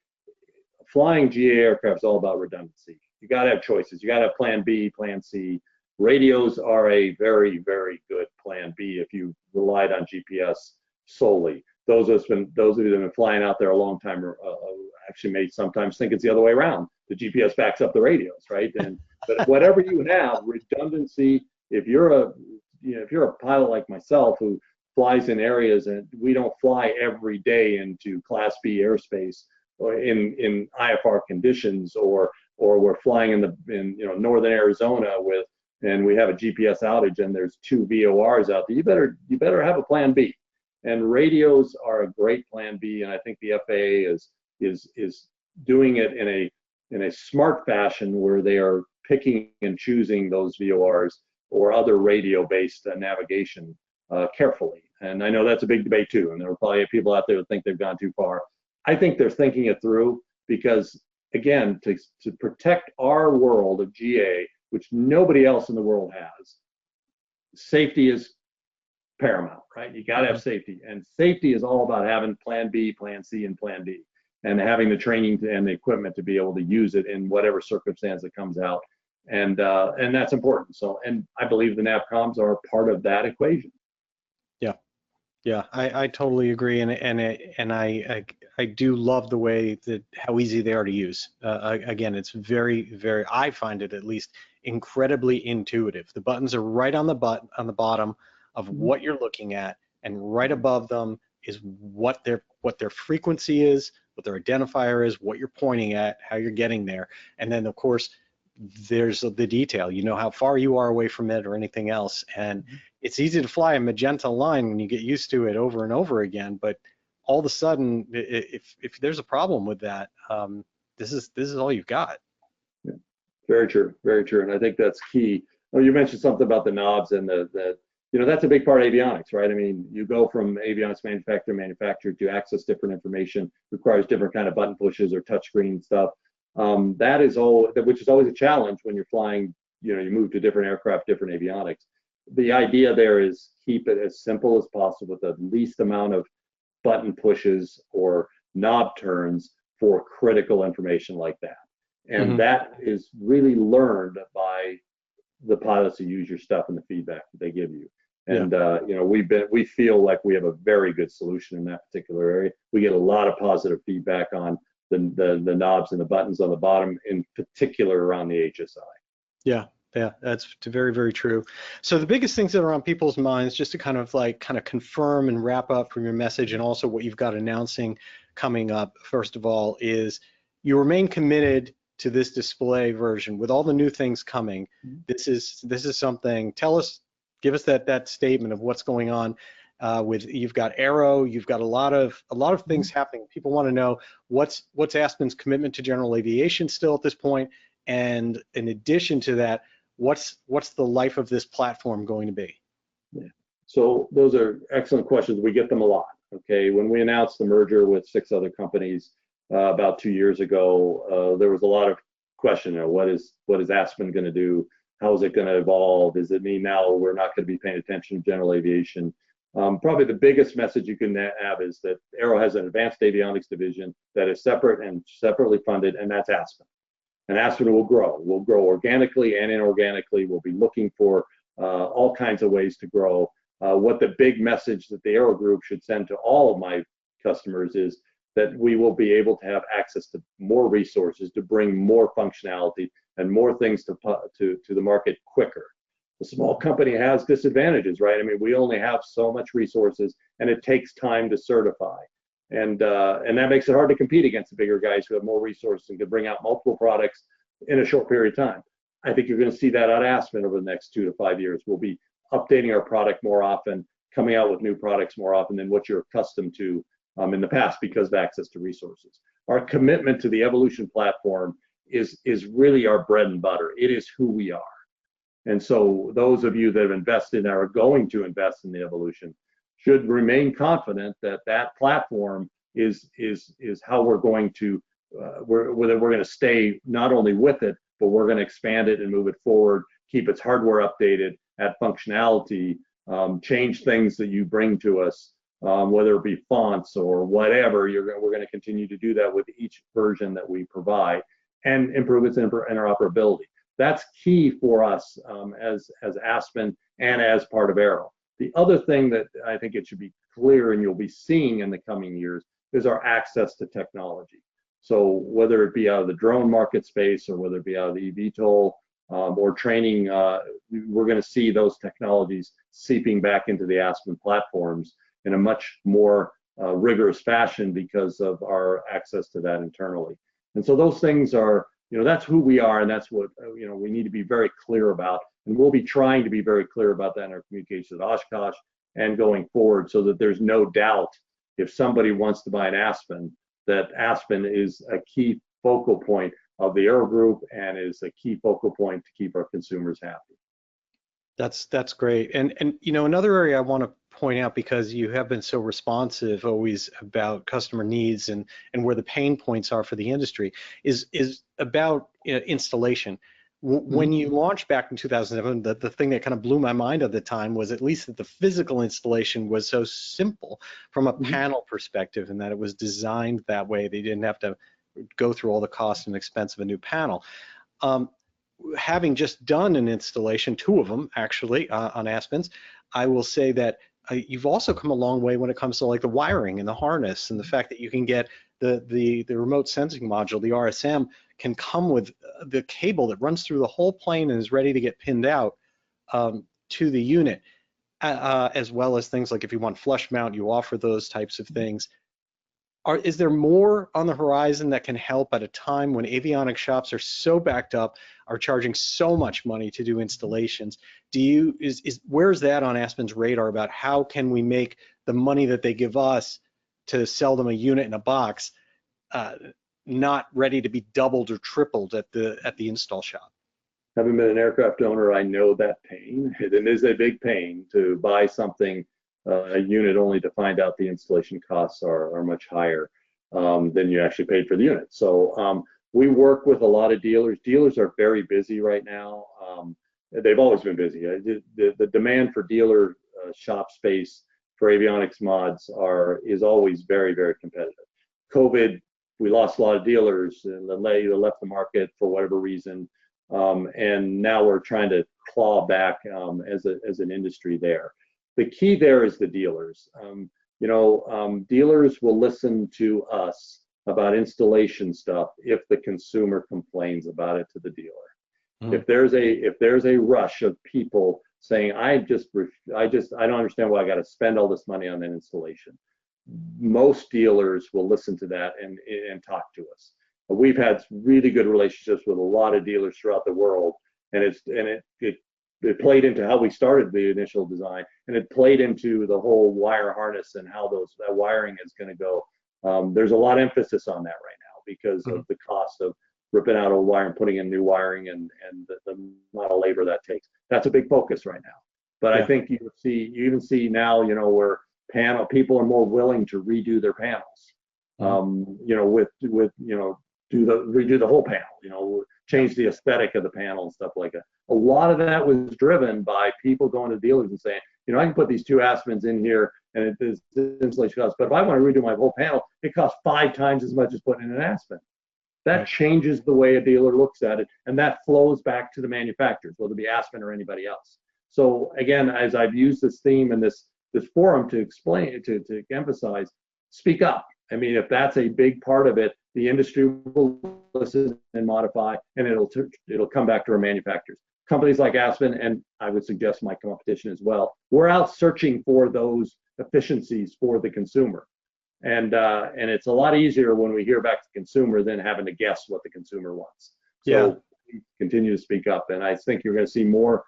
flying GA aircraft is all about redundancy. You got to have choices. You got to have plan B, plan C. Radios are a very, very good plan B if you relied on GPS solely. Those of you that have been flying out there a long time actually may sometimes think it's the other way around. The GPS backs up the radios, right? But whatever you have, redundancy. If you're a pilot like myself who flies in areas, and we don't fly every day into Class B airspace or in IFR conditions, or we're flying in northern Arizona and we have a GPS outage and there's 2 VORs out there, you better have a plan B. And radios are a great plan B, and I think the FAA is doing it in a smart fashion, where they are picking and choosing those VORs or other radio-based navigation carefully. And I know that's a big debate too, and there are probably people out there that think they've gone too far. I think they're thinking it through because, again, to protect our world of GA, which nobody else in the world has, safety is paramount, right? You got to have safety, and safety is all about having plan B, plan C, and plan D, and having the training and the equipment to be able to use it in whatever circumstance it comes out, and that's important. So, and I believe the NAVCOMs are part of that equation. Yeah, I totally agree, and I do love the way that how easy they are to use. Again, it's very, I find it at least incredibly intuitive. The buttons are right on the bottom of what you're looking at, and right above them is what their frequency is, what their identifier is, what you're pointing at, how you're getting there, and then of course there's the detail. You know how far you are away from it or anything else, and it's easy to fly a magenta line when you get used to it over and over again. But all of a sudden, if there's a problem with that, this is all you've got. Yeah. Very true, very true, and I think that's key. Oh, you mentioned something about the knobs and the that's a big part of avionics, right? I mean, you go from avionics manufacturer to access different information, requires different kind of button pushes or touchscreen stuff. That is which is always a challenge when you're flying. You move to different aircraft, different avionics. The idea there is keep it as simple as possible with the least amount of button pushes or knob turns for critical information like that. And that is really learned by the pilots who use your stuff and the feedback that they give you. And we feel like we have a very good solution in that particular area. We get a lot of positive feedback on the knobs and the buttons on the bottom, in particular around the HSI. Yeah, that's very true. So the biggest things that are on people's minds, just to kind of confirm and wrap up from your message, and also what you've got announcing coming up, first of all, is you remain committed to this display version with all the new things coming. This is something. Give us that statement of what's going on. You've got Aero, you've got a lot of things happening. People want to know what's Aspen's commitment to general aviation still at this point, and in addition to that, what's the life of this platform going to be? Yeah. So those are excellent questions. We get them a lot. Okay, when we announced the merger with 6 other companies about 2 years ago, there was a lot of question. What is Aspen going to do? How is it going to evolve? Does it mean now we're not going to be paying attention to general aviation? Probably the biggest message you can have is that Aero has an advanced avionics division that is separate and separately funded, and that's Aspen. And Aspen will grow. We'll grow organically and inorganically. We'll be looking for all kinds of ways to grow. What the big message that the Aero Group should send to all of my customers is that we will be able to have access to more resources to bring more functionality and more things to the market quicker. The small company has disadvantages, right? I mean, we only have so much resources, and it takes time to certify. And that makes it hard to compete against the bigger guys who have more resources and can bring out multiple products in a short period of time. I think you're going to see that at Aspen over the next 2 to 5 years. We'll be updating our product more often, coming out with new products more often than what you're accustomed to in the past because of access to resources. Our commitment to the Evolution platform is really our bread and butter. It is who we are. And so those of you that have invested and are going to invest in the Evolution should remain confident that that platform is how we're going to we're going to stay not only with it, but we're going to expand it and move it forward, keep its hardware updated, add functionality, change things that you bring to us, whether it be fonts or whatever. We're going to continue to do that with each version that we provide and improve its interoperability. That's key for us as Aspen and as part of Aero. The other thing that I think it should be clear and you'll be seeing in the coming years is our access to technology. So whether it be out of the drone market space or whether it be out of the eVTOL or training, we're going to see those technologies seeping back into the Aspen platforms in a much more rigorous fashion because of our access to that internally. And so those things are, that's who we are, and that's what we need to be very clear about. And we'll be trying to be very clear about that in our communications with Oshkosh and going forward, so that there's no doubt if somebody wants to buy an Aspen, that Aspen is a key focal point of the Aero Group and is a key focal point to keep our consumers happy. That's great. And another area I want to point out, because you have been so responsive always about customer needs and where the pain points are for the industry, is about installation. When you launched back in 2007, the thing that kind of blew my mind at the time was at least that the physical installation was so simple from a panel perspective, and that it was designed that way. They didn't have to go through all the cost and expense of a new panel. Having just done an installation, 2 of them actually, on Aspens, I will say that you've also come a long way when it comes to like the wiring and the harness, and the fact that you can get the remote sensing module, the RSM, can come with the cable that runs through the whole plane and is ready to get pinned out to the unit, as well as things like if you want flush mount, you offer those types of things. Is there more on the horizon that can help at a time when avionics shops are so backed up, are charging so much money to do installations? Where's that on Aspen's radar about how can we make the money that they give us to sell them a unit in a box not ready to be doubled or tripled at the install shop? Having been an aircraft owner, I know that pain. It is a big pain to buy something, a unit, only to find out the installation costs are much higher than you actually paid for the unit. So we work with a lot of dealers. Dealers are very busy right now. They've always been busy. The demand for dealer shop space for avionics mods is always very, very competitive. COVID, we lost a lot of dealers, and they left the market for whatever reason. And now we're trying to claw back as an industry there. The key there is the dealers. Dealers will listen to us about installation stuff if the consumer complains about it to the dealer. If there's a rush of people saying, I don't understand why I got to spend all this money on an installation, most dealers will listen to that and talk to us. We've had really good relationships with a lot of dealers throughout the world, and it played into how we started the initial design, and it played into the whole wire harness and how that wiring is going to go. There's a lot of emphasis on that right now because of the cost of ripping out old wire and putting in new wiring, and the amount of labor that takes. That's a big focus right now. But I think you even see now, where people are more willing to redo their panels. Redo the whole panel, change the aesthetic of the panel and stuff like that. A lot of that was driven by people going to dealers and saying, I can put these 2 Aspens in here and it is installation cost, but if I want to redo my whole panel, it costs 5 times as much as putting in an Aspen. That changes the way a dealer looks at it, and that flows back to the manufacturers, whether it be Aspen or anybody else. So again, as I've used this theme and this forum to explain, to emphasize, speak up. I mean, if that's a big part of it, the industry will listen and modify, and it'll come back to our manufacturers. Companies like Aspen, and I would suggest my competition as well, we're out searching for those efficiencies for the consumer. And it's a lot easier when we hear back to the consumer than having to guess what the consumer wants. So continue to speak up, and I think you're going to see more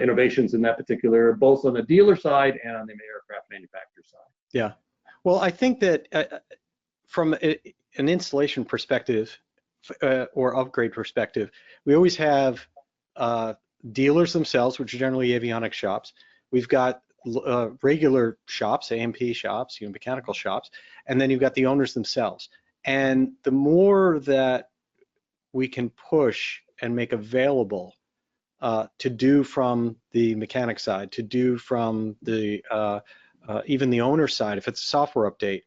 innovations in that particular, both on the dealer side and on the aircraft manufacturer side. Yeah. Well, I think that from an installation perspective or upgrade perspective, we always have dealers themselves, which are generally avionics shops. We've got regular shops, A&P shops, mechanical shops, and then you've got the owners themselves. And the more that we can push and make available to do from the mechanic side, to do from the even the owner side, if it's a software update,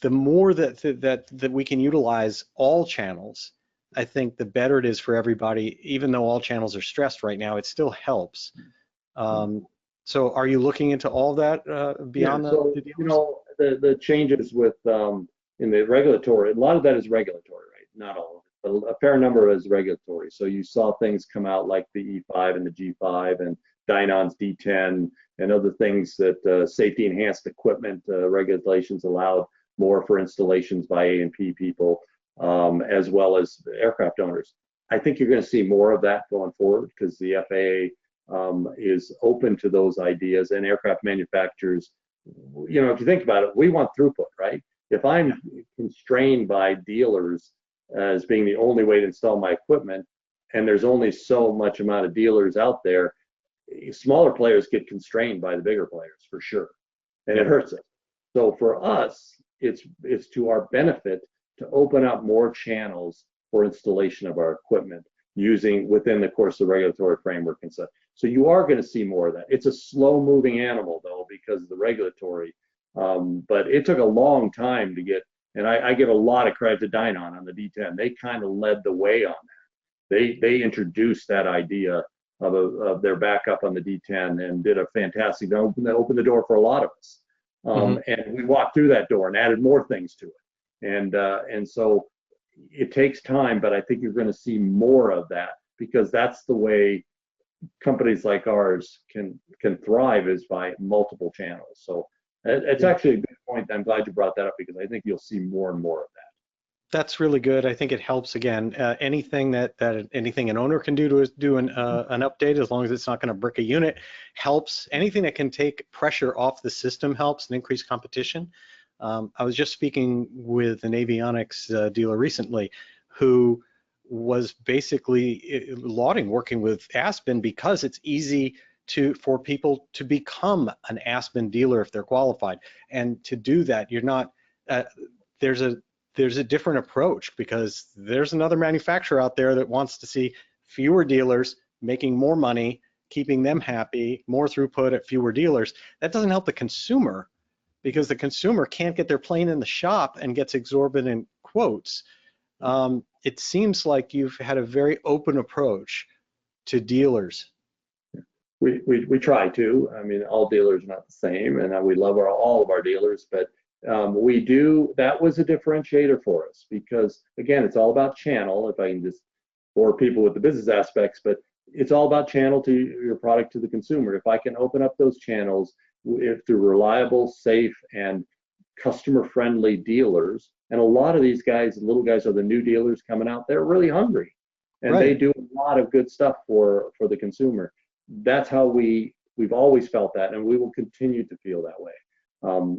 the more that we can utilize all channels, I think the better it is for everybody. Even though all channels are stressed right now, it still helps. So are you looking into all that beyond the dealers? The changes with in the regulatory, a lot of that is regulatory, right? Not all of it, but a fair number is regulatory. So you saw things come out like the E5 and the G5 and Dynon's D10 and other things that safety enhanced equipment regulations allowed more for installations by A&P people, as well as aircraft owners. I think you're going to see more of that going forward because the FAA is open to those ideas, and aircraft manufacturers, if you think about it, we want throughput, right? If I'm constrained by dealers as being the only way to install my equipment, and there's only so much amount of dealers out there, smaller players get constrained by the bigger players for sure. and it hurts us. So for us, it's to our benefit to open up more channels for installation of our equipment using within the course of regulatory framework and such. So you are going to see more of that. It's a slow moving animal though because of the regulatory, but it took a long time to get, and I give a lot of credit to Dynon on the D10. They kind of led the way on that. They introduced that idea of their backup on the D10 and did a fantastic, they opened the door for a lot of us. And we walked through that door and added more things to it. And so it takes time, but I think you're going to see more of that because that's the way companies like ours can thrive, is by multiple channels. So it's actually a good point. I'm glad you brought that up because I think you'll see more and more of that. That's really good. I think it helps. Again, anything that anything an owner can do to do an update, as long as it's not going to brick a unit, helps. Anything that can take pressure off the system helps and increase competition. I was just speaking with an avionics dealer recently who was basically lauding working with Aspen because it's easy for people to become an Aspen dealer if they're qualified. And to do that, you're not, there's a different approach because there's another manufacturer out there that wants to see fewer dealers making more money, keeping them happy, more throughput at fewer dealers. That doesn't help the consumer because the consumer can't get their plane in the shop and gets exorbitant quotes. It seems like you've had a very open approach to dealers. We try to. I mean, all dealers are not the same, and we love all of our dealers, but we do. That was a differentiator for us because, again, it's all about channel. If I can just bore people with the business aspects, but it's all about channel to your product to the consumer. If I can open up those channels through reliable, safe, and customer-friendly dealers, and a lot of these guys, little guys, are the new dealers coming out. They're really hungry, and they do a lot of good stuff for the consumer. That's how we've always felt that, and we will continue to feel that way.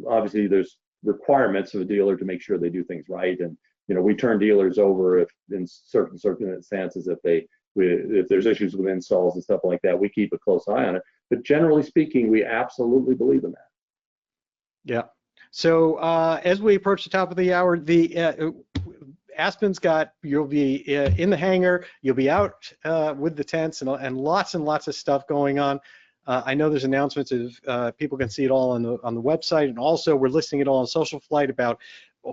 Obviously, there's requirements of a dealer to make sure they do things right, and we turn dealers over if in certain circumstances, if there's issues with installs and stuff like that, we keep a close eye on it. But generally speaking, we absolutely believe in that. Yeah. So as we approach the top of the hour, the Aspen's you'll be in the hangar, you'll be out with the tents and lots of stuff going on. I know there's announcements of people can see it all on the website, and also we're listing it all on SocialFlight about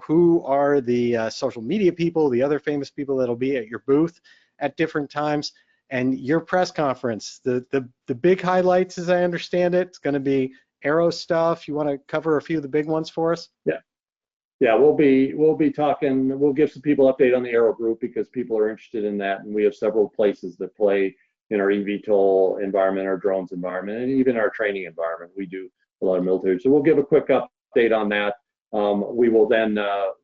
who are the social media people, the other famous people that'll be at your booth at different times, and your press conference. The big highlights, as I understand it, it's going to be Aero stuff. You want to cover a few of the big ones for us? Yeah, we'll be talking. We'll give some people update on the Aero group because people are interested in that, and we have several places that play in our eVTOL environment, our drones environment, and even our training environment. We do a lot of military, so we'll give a quick update on that. We will then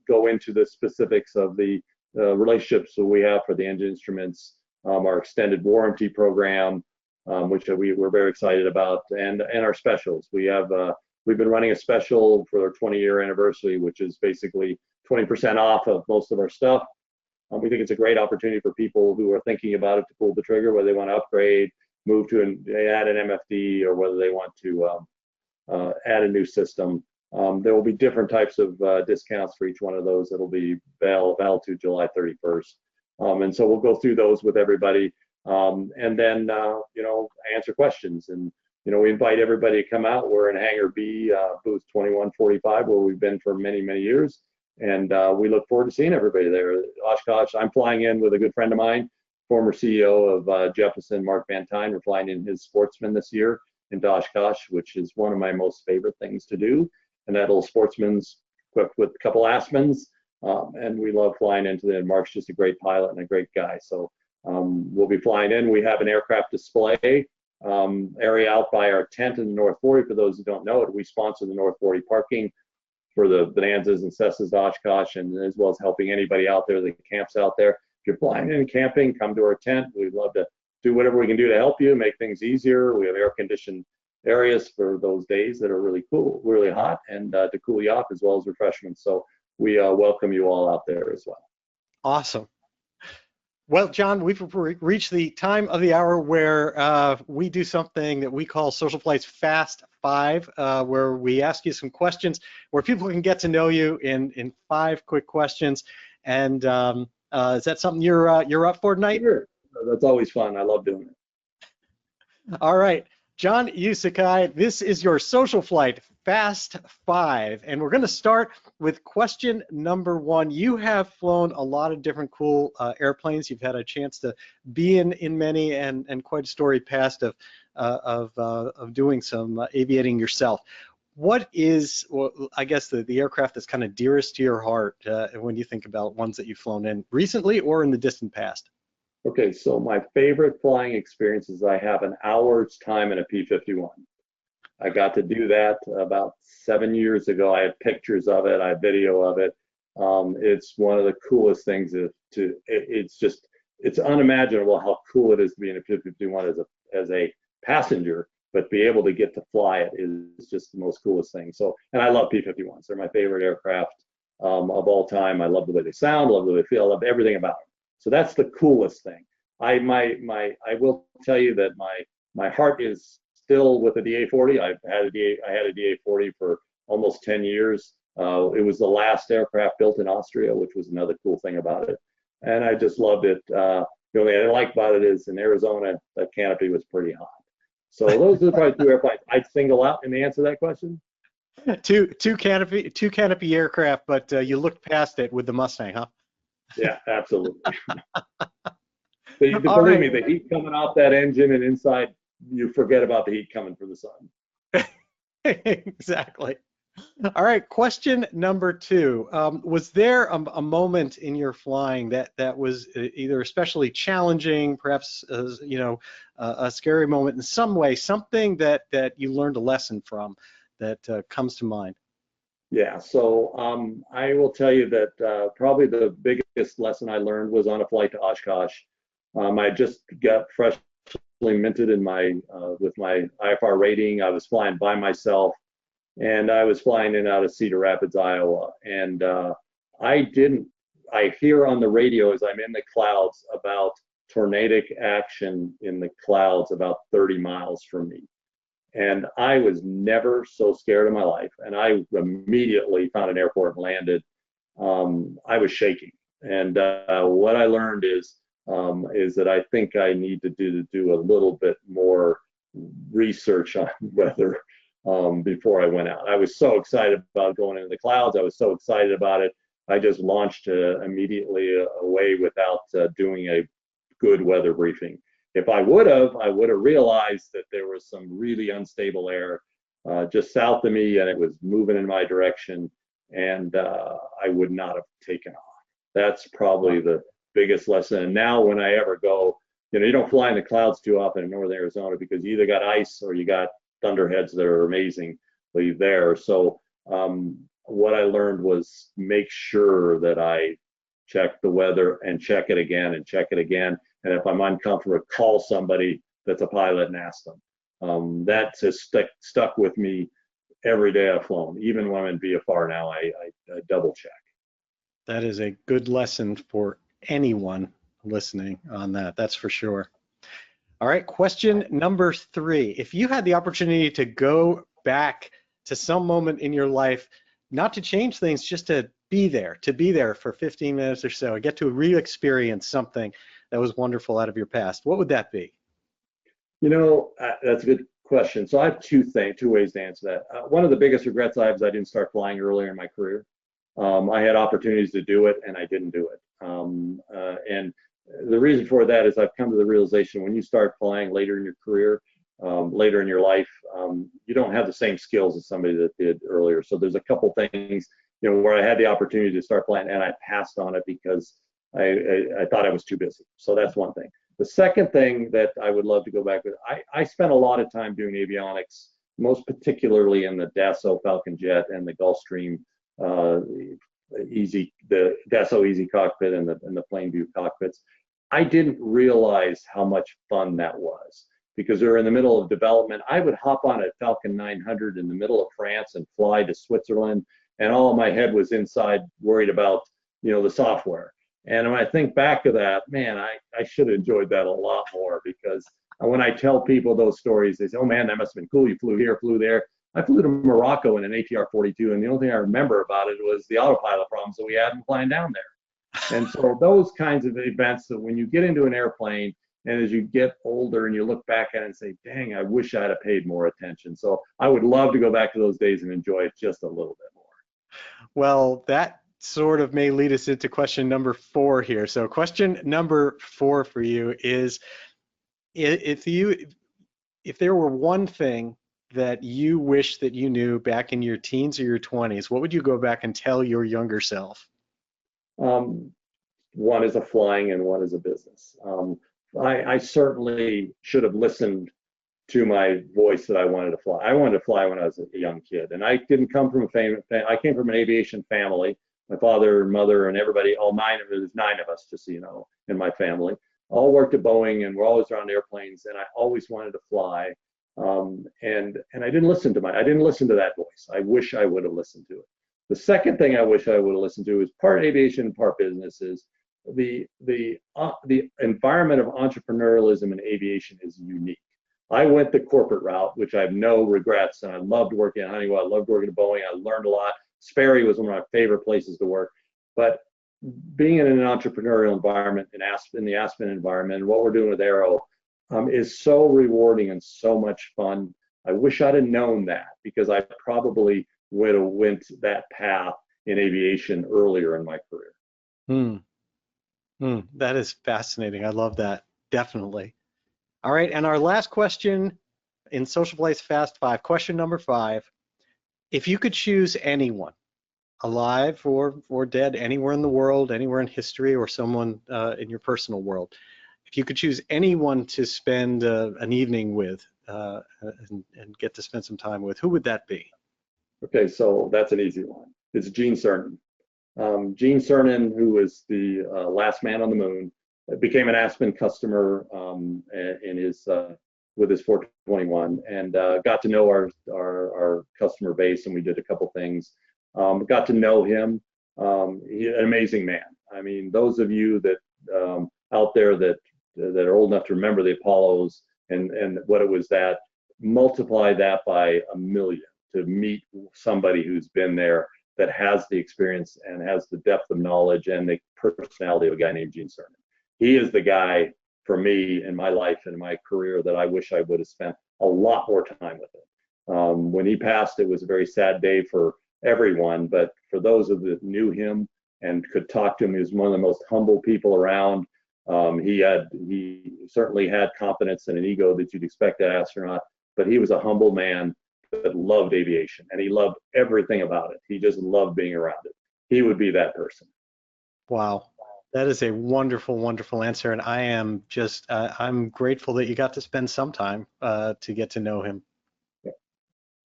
go into the specifics of the relationships that we have for the engine instruments, our extended warranty program, which we're very excited about, and our specials. We've been running a special for our 20-year anniversary, which is basically 20% off of most of our stuff. We think it's a great opportunity for people who are thinking about it to pull the trigger, whether they want to upgrade, move to add an MFD, or whether they want to add a new system. There will be different types of discounts for each one of those. It'll be valid to July 31st. And so we'll go through those with everybody, and then answer questions. And we invite everybody to come out. We're in Hangar B, booth 2145, where we've been for many years, and we look forward to seeing everybody there. Oshkosh, I'm flying in with a good friend of mine, former CEO of Jeppesen, Mark Van Tine. We're flying in his Sportsman this year into Oshkosh, which is one of my most favorite things to do. And that little Sportsman's equipped with a couple Aspens, and we love flying into it. Mark's just a great pilot and a great guy. So we'll be flying in. We have an aircraft display area out by our tent in the North 40. For those who don't know it, we sponsor the North 40 parking for the Bonanzas and Cessnas to Oshkosh, and as well as helping anybody out there that camps out there. If you're flying in and camping, come to our tent. We'd love to do whatever we can do to help you, make things easier. We have air-conditioned areas for those days that are really cool, really hot, and to cool you off, as well as refreshments. So we welcome you all out there as well. Awesome. Well, John, we've reached the time of the hour where we do something that we call SocialFlight's Fast Five, where we ask you some questions where people can get to know you in 5 quick questions. And is that something you're up for tonight? Sure. That's always fun. I love doing it. All right, John Uczekaj, this is your SocialFlight Fast Five, and we're going to start with question number 1. You have flown a lot of different cool airplanes. You've had a chance to be in many, and quite a story past of doing some aviating yourself. What is, well, I guess, the aircraft that's kind of dearest to your heart when you think about ones that you've flown in recently or in the distant past? Okay, so my favorite flying experience is I have an hour's time in a P-51. I got to do that about 7 years ago. I have pictures of it, I have video of it. It's one of the coolest things it's unimaginable how cool it is to be in a P-51 as a passenger, but be able to get to fly it is just the most coolest thing. So, and I love P-51s. They're my favorite aircraft of all time. I love the way they sound, love the way they feel, I love everything about them. So that's the coolest thing. I will tell you that my heart is still with the DA-40. I had a DA-40 for almost 10 years. It was the last aircraft built in Austria, which was another cool thing about it. And I just loved it. The only thing I like about it is in Arizona, that canopy was pretty hot. So those are probably 2 airplanes I'd single out in the answer to that question. Two canopy aircraft, but you looked past it with the Mustang, huh? Yeah, absolutely. Believe me, the heat coming off that engine and inside, you forget about the heat coming from the sun. Exactly. All right, question number 2. Was there a moment in your flying that was either especially challenging, perhaps a scary moment in some way, something that you learned a lesson from that comes to mind? Yeah, so I will tell you that probably the biggest lesson I learned was on a flight to Oshkosh. I just got freshly minted in with my IFR rating. I was flying by myself, and I was flying in and out of Cedar Rapids, Iowa. And I hear on the radio as I'm in the clouds about tornadic action in the clouds about 30 miles from me. And I was never so scared in my life. And I immediately found an airport and landed. I was shaking. And what I learned is that I think I need to do a little bit more research on weather before I went out. I was so excited about going into the clouds. I was so excited about it. I just launched immediately away without doing a good weather briefing. If I would have realized that there was some really unstable air just south of me and it was moving in my direction, and I would not have taken off. That's probably the biggest lesson. And now when I ever go, you don't fly in the clouds too often in northern Arizona because you either got ice or you got thunderheads that are amazingly there. So what I learned was make sure that I check the weather and check it again and check it again. And if I'm uncomfortable, call somebody that's a pilot and ask them. That has stuck with me every day I've flown. Even when I'm in VFR now, I double check. That is a good lesson for anyone listening on that, that's for sure. All right, question number 3. If you had the opportunity to go back to some moment in your life, not to change things, just to be there for 15 minutes or so, get to re-experience something that was wonderful out of your past, what would that be? That's a good question. So I have two ways to answer that. One of the biggest regrets I have is I didn't start flying earlier in my career. I had opportunities to do it and I didn't do it. And the reason for that is I've come to the realization when you start flying later in your career, later in your life, you don't have the same skills as somebody that did earlier. So there's a couple things, where I had the opportunity to start flying and I passed on it because I thought I was too busy. So that's one thing. The second thing that I would love to go back with, I spent a lot of time doing avionics, most particularly in the Dassault Falcon Jet and the Gulfstream the Dassault Easy Cockpit and the Plainview cockpits. I didn't realize how much fun that was because we were in the middle of development. I would hop on a Falcon 900 in the middle of France and fly to Switzerland, and all my head was inside worried about the software. And when I think back to that, man, I should have enjoyed that a lot more, because when I tell people those stories, they say, oh man, that must have been cool. You flew here, flew there. I flew to Morocco in an ATR-42, and the only thing I remember about it was the autopilot problems that we had in flying down there. And so those kinds of events, that when you get into an airplane and as you get older and you look back at it and say, dang, I wish I'd have paid more attention. So I would love to go back to those days and enjoy it just a little bit more. Well, that sort of may lead us into question number 4 here. So question number 4 for you is, if there were one thing that you wish that you knew back in your teens or your 20s, what would you go back and tell your younger self? One is a flying and one is a business. I certainly should have listened to my voice that I wanted to fly. I wanted to fly when I was a young kid, and I didn't come from a family. I came from an aviation family. My father, mother, and everybody, all 9 of us, there's 9 of us, just so you know, in my family, all worked at Boeing, and we're always around airplanes, and I always wanted to fly. And I didn't listen to that voice. I wish I would have listened to it. The second thing I wish I would have listened to is part aviation, part businesses. The environment of entrepreneurialism in aviation is unique. I went the corporate route, which I have no regrets, and I loved working at Honeywell. I loved working at Boeing. I learned a lot. Sperry was one of my favorite places to work. But being in an entrepreneurial environment, in the Aspen environment, and what we're doing with Aero, is so rewarding and so much fun. I wish I'd have known that, because I probably would have went that path in aviation earlier in my career. That is fascinating. I love that. Definitely. All right, and our last question in SocialFlight's Fast 5, question number 5. If you could choose anyone, alive or dead, anywhere in the world, anywhere in history, or someone in your personal world, if you could choose anyone to spend an evening with and get to spend some time with, who would that be? Okay, so that's an easy one. It's Gene Cernan. Gene Cernan, who was the last man on the moon, became an Aspen customer with his 421, and got to know our customer base, and we did a couple things. Got to know him. He's an amazing man. I mean, those of you that out there that are old enough to remember the Apollos and what it was, that multiply that by 1,000,000 to meet somebody who's been there, that has the experience and has the depth of knowledge and the personality of a guy named Gene Cernan. He is the guy for me in my life and my career that I wish I would have spent a lot more time with him. When he passed, it was a very sad day for everyone, but for those of that knew him and could talk to him, he was one of the most humble people around. He certainly had confidence and an ego that you'd expect that astronaut, but he was a humble man that loved aviation, and he loved everything about it. He just loved being around it. He would be that person. Wow. That is a wonderful, wonderful answer, and I am just, I'm grateful that you got to spend some time to get to know him. Yeah.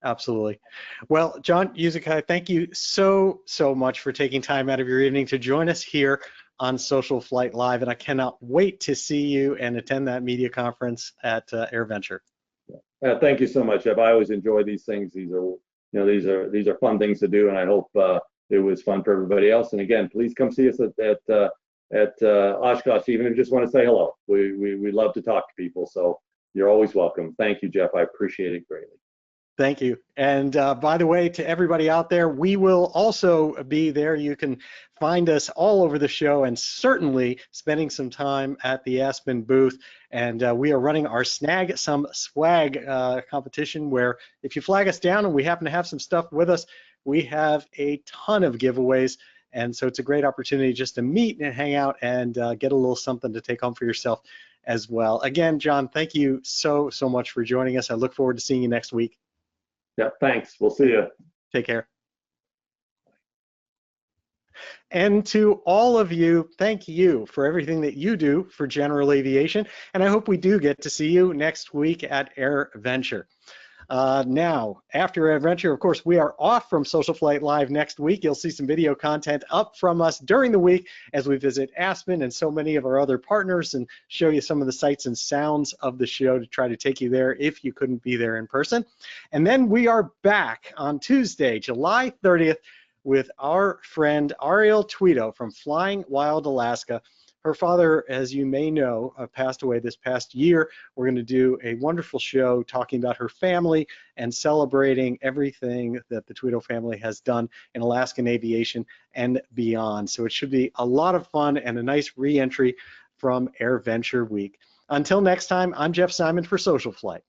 Absolutely. Well, John Uczekaj, thank you so much for taking time out of your evening to join us here on SocialFlight Live, and I cannot wait to see you and attend that media conference at AirVenture. Thank you so much, Jeff. I always enjoy these things. These are fun things to do, and I hope it was fun for everybody else. And again, please come see us at Oshkosh, even if you just want to say hello. We love to talk to people, so you're always welcome. Thank you, Jeff. I appreciate it greatly. Thank you. And by the way, to everybody out there, we will also be there. You can find us all over the show, and certainly spending some time at the Aspen booth. And we are running our Snag Some Swag competition, where if you flag us down and we happen to have some stuff with us, we have a ton of giveaways. And so it's a great opportunity just to meet and hang out and get a little something to take home for yourself as well. Again, John, thank you so much for joining us. I look forward to seeing you next week. Yeah, thanks. We'll see you. Take care. And to all of you, thank you for everything that you do for General Aviation. And I hope we do get to see you next week at AirVenture. Now, after AirVenture, of course, we are off from SocialFlight Live next week. You'll see some video content up from us during the week as we visit Aspen and so many of our other partners and show you some of the sights and sounds of the show to try to take you there if you couldn't be there in person. And then we are back on Tuesday, July 30th, with our friend Ariel Tweedo from Flying Wild Alaska. Her father, as you may know, passed away this past year. We're going to do a wonderful show talking about her family and celebrating everything that the Tweedo family has done in Alaskan aviation and beyond. So it should be a lot of fun and a nice re-entry from AirVenture Week. Until next time, I'm Jeff Simon for SocialFlight.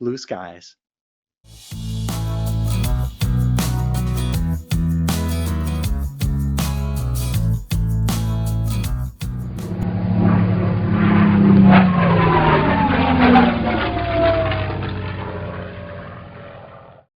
Blue skies.